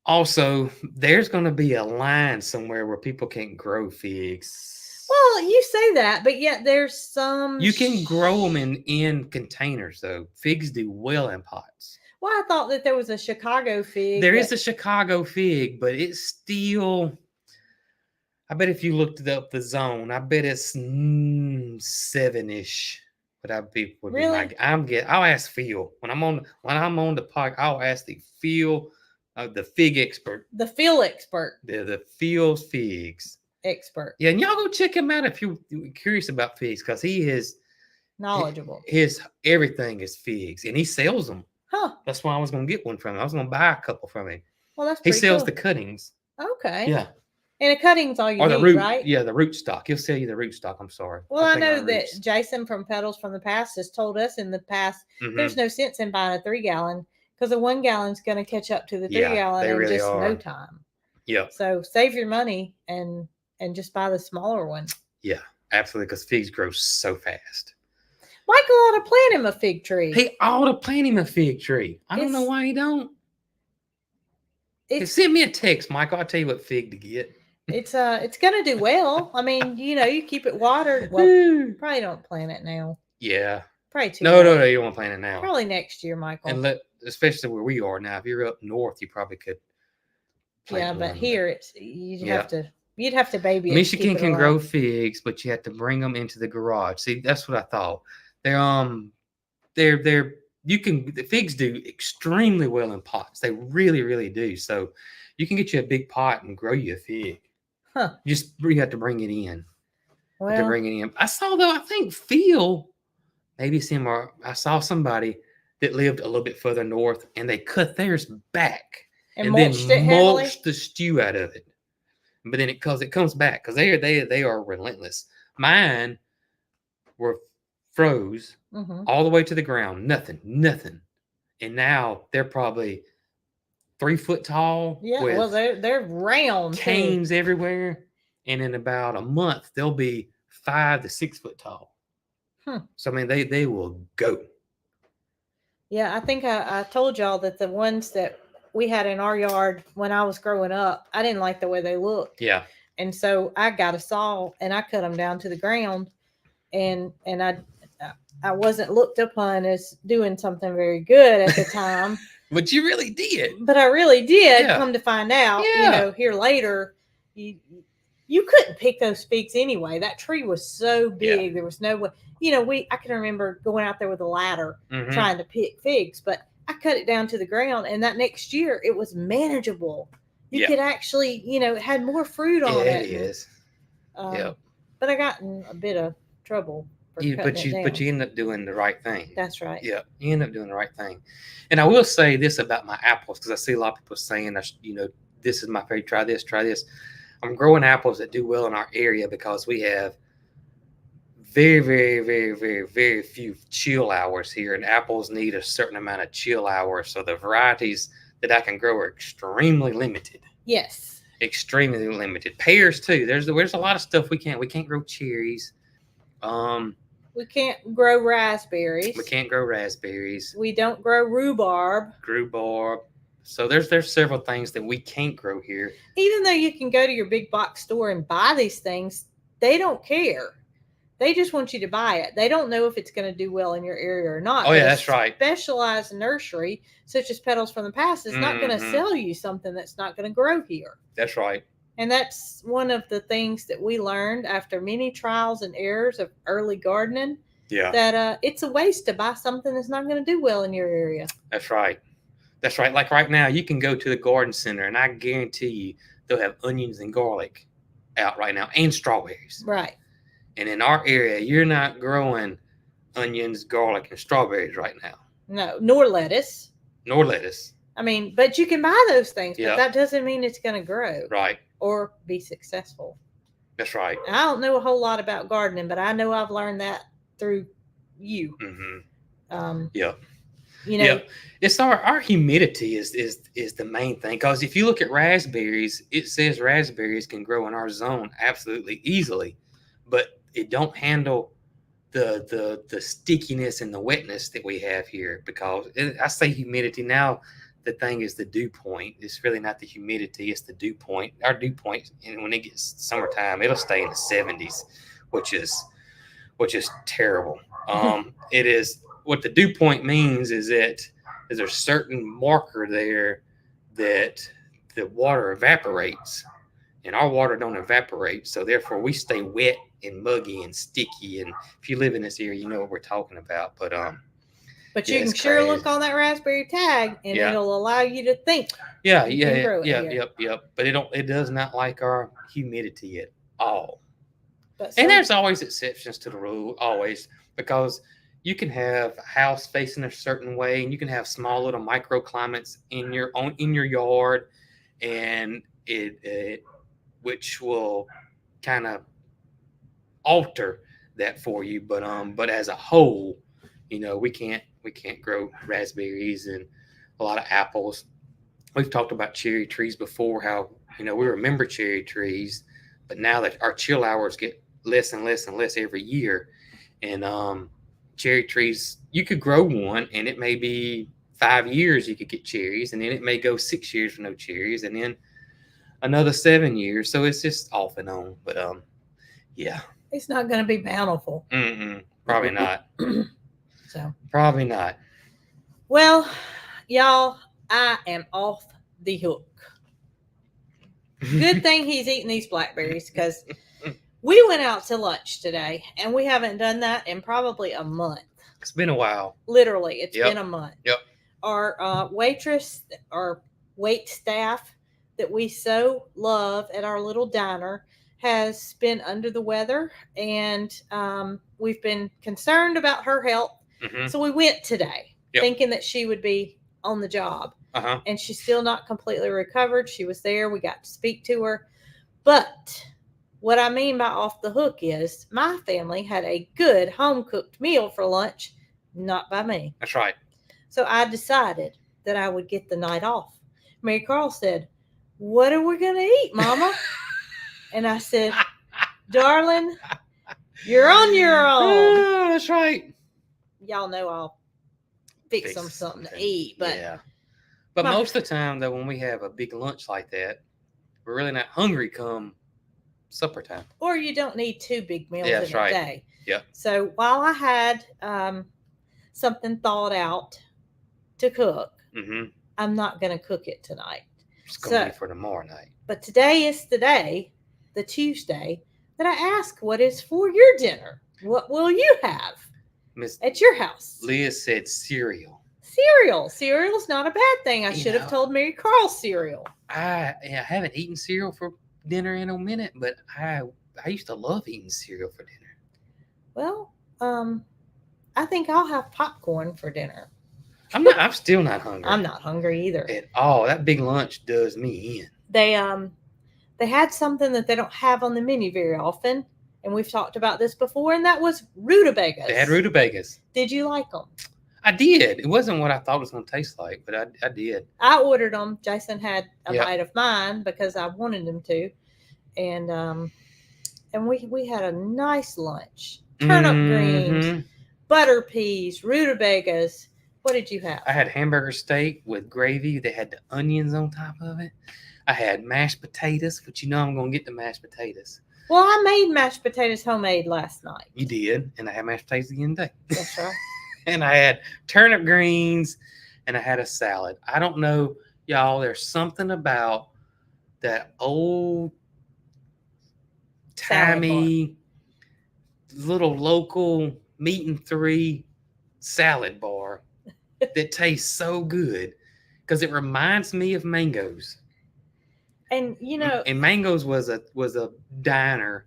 also, there's going to be a line somewhere where people can't grow figs. Well, you say that, but yet there's some. You can grow them in containers, though. Figs do well in pots. Well, I thought that there was a Chicago fig. There is a Chicago fig, but it's still. I bet if you looked up the zone, I bet it's 7-ish. Would be Really? I'll ask Phil when I'm on the podcast. I'll ask the Phil, the fig expert, the Phil expert. the Phil's figs. Expert. Yeah, and y'all go check him out if you're curious about figs, because he is Knowledgeable. his everything is figs, and he sells them. Huh. That's why I was gonna get one from him. I was gonna buy a couple from him. Well, that's He pretty sells cool. the cuttings. Okay. Yeah, And a cutting's all you or need, the root. right? Yeah, the root stock. He'll sell you the root stock. I'm sorry. Well, I I'm thinking know of that roots. Jason from Petals from the Past has told us in the past Mhm. there's no sense in buying a 3-gallon because the 1-gallon's going to catch up to the Yeah, 3-gallon they in really just no are. time. Yep, So save your money and just buy the smaller one. absolutely, because figs grow so fast. Michael ought to plant him a fig tree. He ought to plant him a fig tree. I don't know It's- why he don't. It's Send me a text, Michael. I'll tell you what fig to get. it's gonna do well. I mean, you keep it watered. Well, probably don't plant it now. Yeah. Probably too No, late. you don't want to plant it now. Probably next year, Michael. And especially where we are now. If you're up north, you probably could. Yeah, plant but one. here you'd have to baby it. to Michigan keep it can alive. grow figs, but you have to bring them into the garage. See, that's what I thought. The figs do extremely well in pots. They really, really do. So you can get you a big pot and grow you a fig. Huh. You have to bring it in. Well, I saw though. I think Phil, maybe somewhere. I saw somebody that lived a little bit further north, and they cut theirs back and then mulched it heavily. mulched the stew out of it. But then it comes back because they are relentless. Mine were froze Mm-hmm. all the way to the ground, nothing, and now they're probably 3 foot tall. Yeah, with well, they're round too. canes everywhere, and in about a month they'll be 5 to 6 foot tall. So I mean, they will go. Yeah, I think I told y'all that the ones that we had in our yard when I was growing up, I didn't like the way they looked. Yeah. And so I got a saw and I cut them down to the ground, and I wasn't looked upon as doing something very good at the time. But you really did. But I really did. Yeah. Come to find out, Yeah. here later, you couldn't pick those figs anyway. That tree was so big. Yeah. There was no way. I can remember going out there with a ladder Mhm. trying to pick figs, but I cut it down to the ground, and that next year it was manageable. You Yeah. could actually, it had more fruit on Yeah, it. it is. Yep. But I got in a bit of trouble for But cutting it down. you end up doing the right thing. That's right. Yeah, you end up doing the right thing. And I will say this about my apples, because I see a lot of people saying, this is my favorite. Try this, try this. I'm growing apples that do well in our area because we have very, very, very, very, very few chill hours here, and apples need a certain amount of chill hours. So the varieties that I can grow are extremely limited. Yes. Extremely limited. Pears too. There's a lot of stuff we can't grow cherries. We can't grow raspberries. We can't grow raspberries. We don't grow rhubarb. Rhubarb. So there's several things that we can't grow here. Even though you can go to your big box store and buy these things, they don't care. They just want you to buy it. They don't know if it's going to do well in your area or not. Oh, yeah, But a that's right. Specialized nursery, such as Petals from the Past, is not going to Mhm. sell you something that's not going to grow here. That's right. And that's one of the things that we learned after many trials and errors of early gardening, Yeah. that it's a waste to buy something that's not going to do well in your area. That's right. That's right. Like right now, you can go to the garden center, and I guarantee you they'll have onions and garlic out right now, and strawberries. Right. And in our area, you're not growing onions, garlic, and strawberries right now, No, nor lettuce. nor lettuce. I mean, but you can buy those things, Yeah. but that doesn't mean it's going to grow Right. or be successful. That's right. I don't know a whole lot about gardening, but I know I've learned that through you. Mm-hmm. Yeah. Yeah. It's our humidity is the main thing, because if you look at raspberries, it says raspberries can grow in our zone absolutely easily, but it don't handle the stickiness and the wetness that we have here, because I say humidity now. The thing is the dew point. It's really not the humidity, it's the dew point. Our dew point, and when it gets summertime, it'll stay in the 70s, which is terrible. It is, what the dew point means is that there's a certain marker there that the water evaporates, and our water don't evaporate, so therefore we stay wet and muggy and sticky. And if you live in this area, you know what we're talking about. But But yeah, you can it's sure crazy. look on that raspberry tag, and Yeah. it'll allow you to think. yeah, You can grow it here. yep. But it does not like our humidity at all. But And some- there's always exceptions to the rule, always, because you can have a house facing a certain way, and you can have small little microclimates in your yard, and it which will kind of alter that for you. But as a whole, we can't grow raspberries and a lot of apples. We've talked about cherry trees before, how we remember cherry trees, but now that our chill hours get less and less and less every year, and cherry trees, you could grow one and it may be 5 years you could get cherries, and then it may go 6 years for no cherries, and then another 7 years. So it's just off and on. But yeah. It's not going to be bountiful. Probably not. So Probably not. well, y'all, I am off the hook. Good thing he's eating these blackberries, because we went out to lunch today and we haven't done that in probably a month. It's been a while. Literally, it's Yep. been a month. Yep. Our waitress, our wait staff that we so love at our little diner, has been under the weather, and we've been concerned about her health. Mhm. So we went today, Yep. thinking that she would be on the job. Uh-huh. And she's still not completely recovered. She was there. We got to speak to her. But what I mean by off the hook is my family had a good home-cooked meal for lunch, not by me. That's right. So I decided that I would get the night off. Mary Carl said, "What are we going to eat, Mama?" And I said, "Darling, you're on your own." Oh, that's right. Y'all know I'll fix them something to eat. But yeah. But My- most of the time, though, when we have a big lunch like that, we're really not hungry come supper time. or you don't need two big meals Yeah, in that's a right. day. Yep. So while I had something thought out to cook, Mm-hmm. I'm not going to cook it tonight. It's going to So- be for tomorrow night. But today is the day, the Tuesday, that I ask, what is for your dinner? What will you have Miss at your house? Leah said cereal. Cereal. Cereal's not a bad thing. I You should have know. told Mary Carl cereal. I haven't eaten cereal for dinner in a minute, but I used to love eating cereal for dinner. Well, I think I'll have popcorn for dinner. I'm still not hungry. I'm not hungry either. at all. That big lunch does me in. They had something that they don't have on the menu very often, and we've talked about this before, and that was rutabagas. They had rutabagas. Did you like them? I did. It wasn't what I thought it was going to taste like, but I did. I ordered them. Jason had a Yep. bite of mine because I wanted him to, and we had a nice lunch. Turnip greens, Mhm. butter peas, rutabagas. What did you have? I had hamburger steak with gravy that had the onions on top of it. I had mashed potatoes, but you know I'm going to get the mashed potatoes. Well, I made mashed potatoes homemade last night. You did, and I had mashed potatoes again today. That's right. And I had turnip greens, and I had a salad. I don't know, y'all, there's something about that old timey little local meat and three salad bar that tastes so good because it reminds me of Mango's. And you know, And Mango's was a diner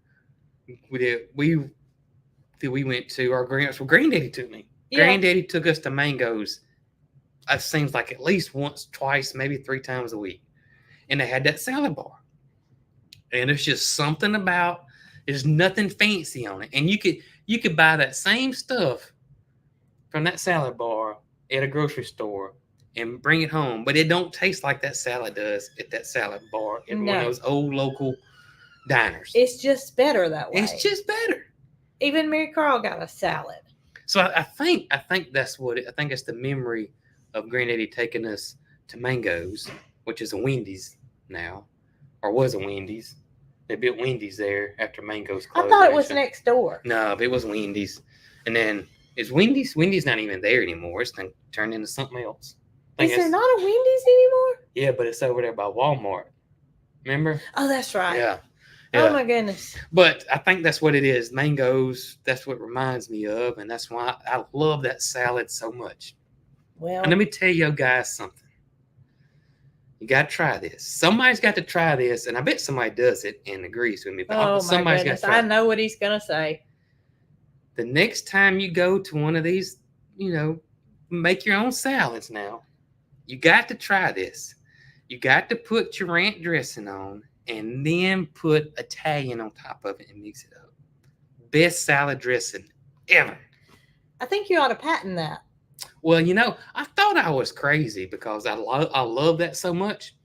that we went to. Our granddaddy took me. yeah, Granddaddy took us to Mango's. It seems like at least once, twice, maybe 3 times a week, and they had that salad bar. And it's just something about. There's nothing fancy on it, and you could buy that same stuff from that salad bar at a grocery store and bring it home, but it don't taste like that salad does at that salad bar at one No. of those old local diners. it's just better that way. It's just better. Even Mary Carl got a salad. So I think that's what I think it's the memory of Granddaddy taking us to Mango's, which is a Wendy's now, or was a Wendy's. They built Wendy's there after Mango's closed. I thought it was actually. next door. No, but it was Wendy's, and then it's Wendy's. Wendy's not even there anymore. It's been turned into something else. I think Is there it's- not a Wendy's anymore? Yeah, but it's over there by Walmart. Remember? Oh, that's right. Yeah. Oh Yeah. my goodness. But I think that's what it is. Mangoes, that's what it reminds me of. And that's why I love that salad so much. Well, And let me tell you guys something. You got to try this. Somebody's got to try this. And I bet somebody does it and agrees with me. But oh my somebody's got goodness. to try I it. know what he's gonna say. The next time you go to one of these, make your own salads now. You got to try this. You got to put your ranch dressing on and then put Italian on top of it and mix it up. Best salad dressing ever. I think you ought to patent that. Well, I thought I was crazy because I love that so much.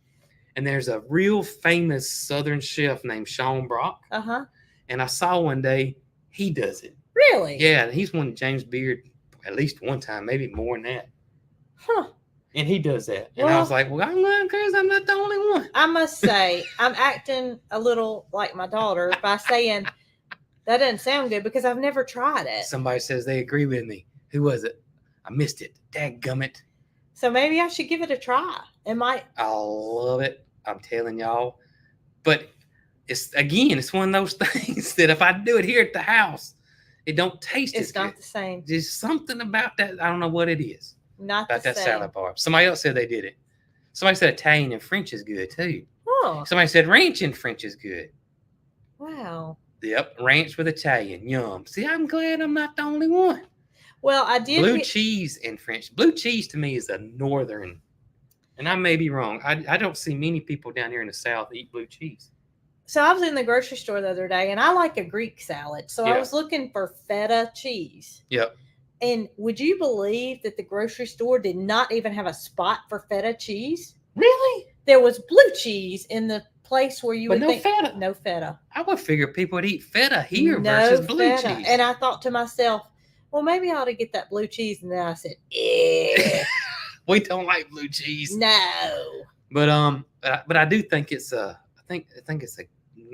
And there's a real famous Southern chef named Sean Brock. Uh-huh. And I saw one day he does it. Really? Yeah, he's won James Beard at least one time, maybe more than that. Huh. And he does that. And I Well- was like, well, I'm not crazy. I'm not the only one. I must say, I'm acting a little like my daughter by saying that doesn't sound good because I've never tried it. Somebody says they agree with me. Who was it? I missed it. Dadgummit. So maybe I should give it a try. It might. I love it. I'm telling y'all. But it's one of those things that if I do it here at the house, it don't taste as It's not good. the same. There's something about that. I don't know what it is Not about the that same. salad bar. Somebody else said they did it. Somebody said Italian and French is good too. Oh, Somebody said ranch and French is good. wow. Yep, ranch with Italian. Yum. See, I'm glad I'm not the only one. Well, I did. Blue get- cheese and French. Blue cheese to me is a northern, and I may be wrong. I don't see many people down here in the South eat blue cheese. So I was in the grocery store the other day and I like a Greek salad. So I Yeah. was looking for feta cheese. Yep. And would you believe that the grocery store did not even have a spot for feta cheese? Really? There was blue cheese in the place where you But would no think feta. no feta. I would figure people would eat feta here No versus blue feta. cheese. And I thought to myself, well, maybe I ought to get that blue cheese. And then I said, eh, We don't like blue cheese. no. But I do think it's I think it's a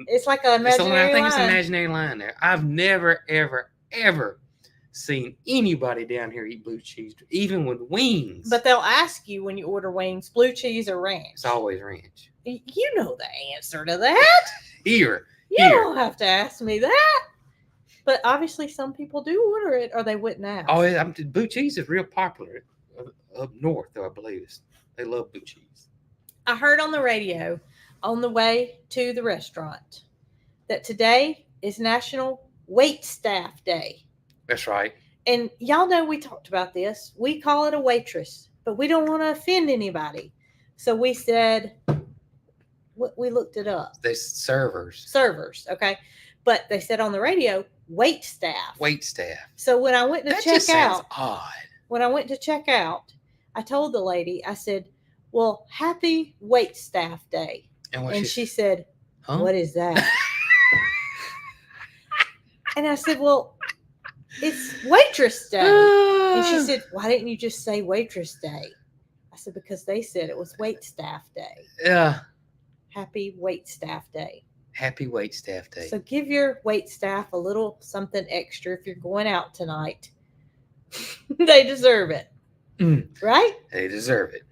It's like an it's a- imaginary I think it's an line. imaginary line there. I've never ever seen anybody down here eat blue cheese, even with wings. But they'll ask you when you order wings, blue cheese or ranch. it's always ranch. You know the answer to that. Here, You Here. don't have to ask me that. But obviously, some people do order it, or they wouldn't ask. oh, blue cheese is real popular up north, though I believe they love blue cheese. I heard on the radio on the way to the restaurant that today is National Wait Staff Day. That's right. And y'all know we talked about this. We call it a waitress, but we don't want to offend anybody. So we said, we looked it up. They servers, Servers, okay? But they said on the radio, wait staff. wait staff. So when I went to That check just sounds out, odd. when I went to check out, I told the lady, I said, well, happy wait staff day. And what And she she said, huh? what is that? And I said, well, it's waitress day. And she said, why didn't you just say waitress day? I said, because they said it was wait staff day. Yeah. Happy wait staff day. Happy wait staff day. So give your wait staff a little something extra if you're going out tonight. They deserve it. Mm. Right? They deserve it.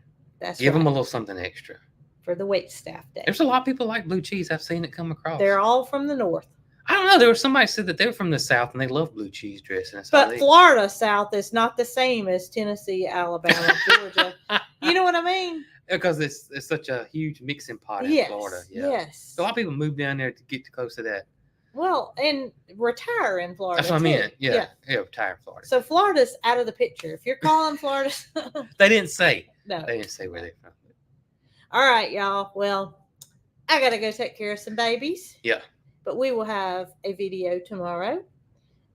That's Give right. them a little something extra. For the wait staff day. There's a lot of people like blue cheese. I've seen it come across. They're all from the north. I don't know. There was somebody said that they were from the South and they love blue cheese dressing. That's how But they- Florida South is not the same as Tennessee, Alabama, Georgia. You know what I mean? because it's such a huge mixing pot in Yes. Florida. Yeah. Yes. So a lot of people move down there to get too close to that. Well, and retire in Florida. That's what I too. meant. Yeah. Yeah. Retire Florida. So Florida's out of the picture. If you're calling Florida, They didn't say. no. They didn't say where they're from. All right, y'all. Well, I got to go take care of some babies. Yeah. But we will have a video tomorrow.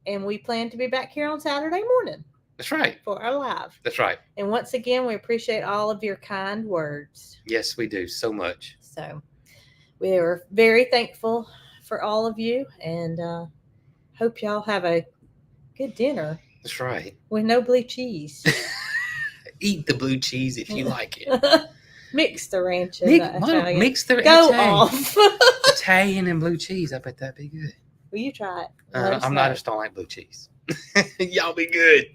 And we plan to be back here on Saturday morning That's right. for our live. That's right. And once again, we appreciate all of your kind words. Yes, we do so much. So we are very thankful for all of you and hope y'all have a good dinner That's right. with no blue cheese. Eat the blue cheese if you like it. Mix the ranch and the Italian. Mix the Go Italian, off. Italian and blue cheese. I bet that'd be good. Will you try it? Let us I'm know. not. I just don't like blue cheese. Y'all be good.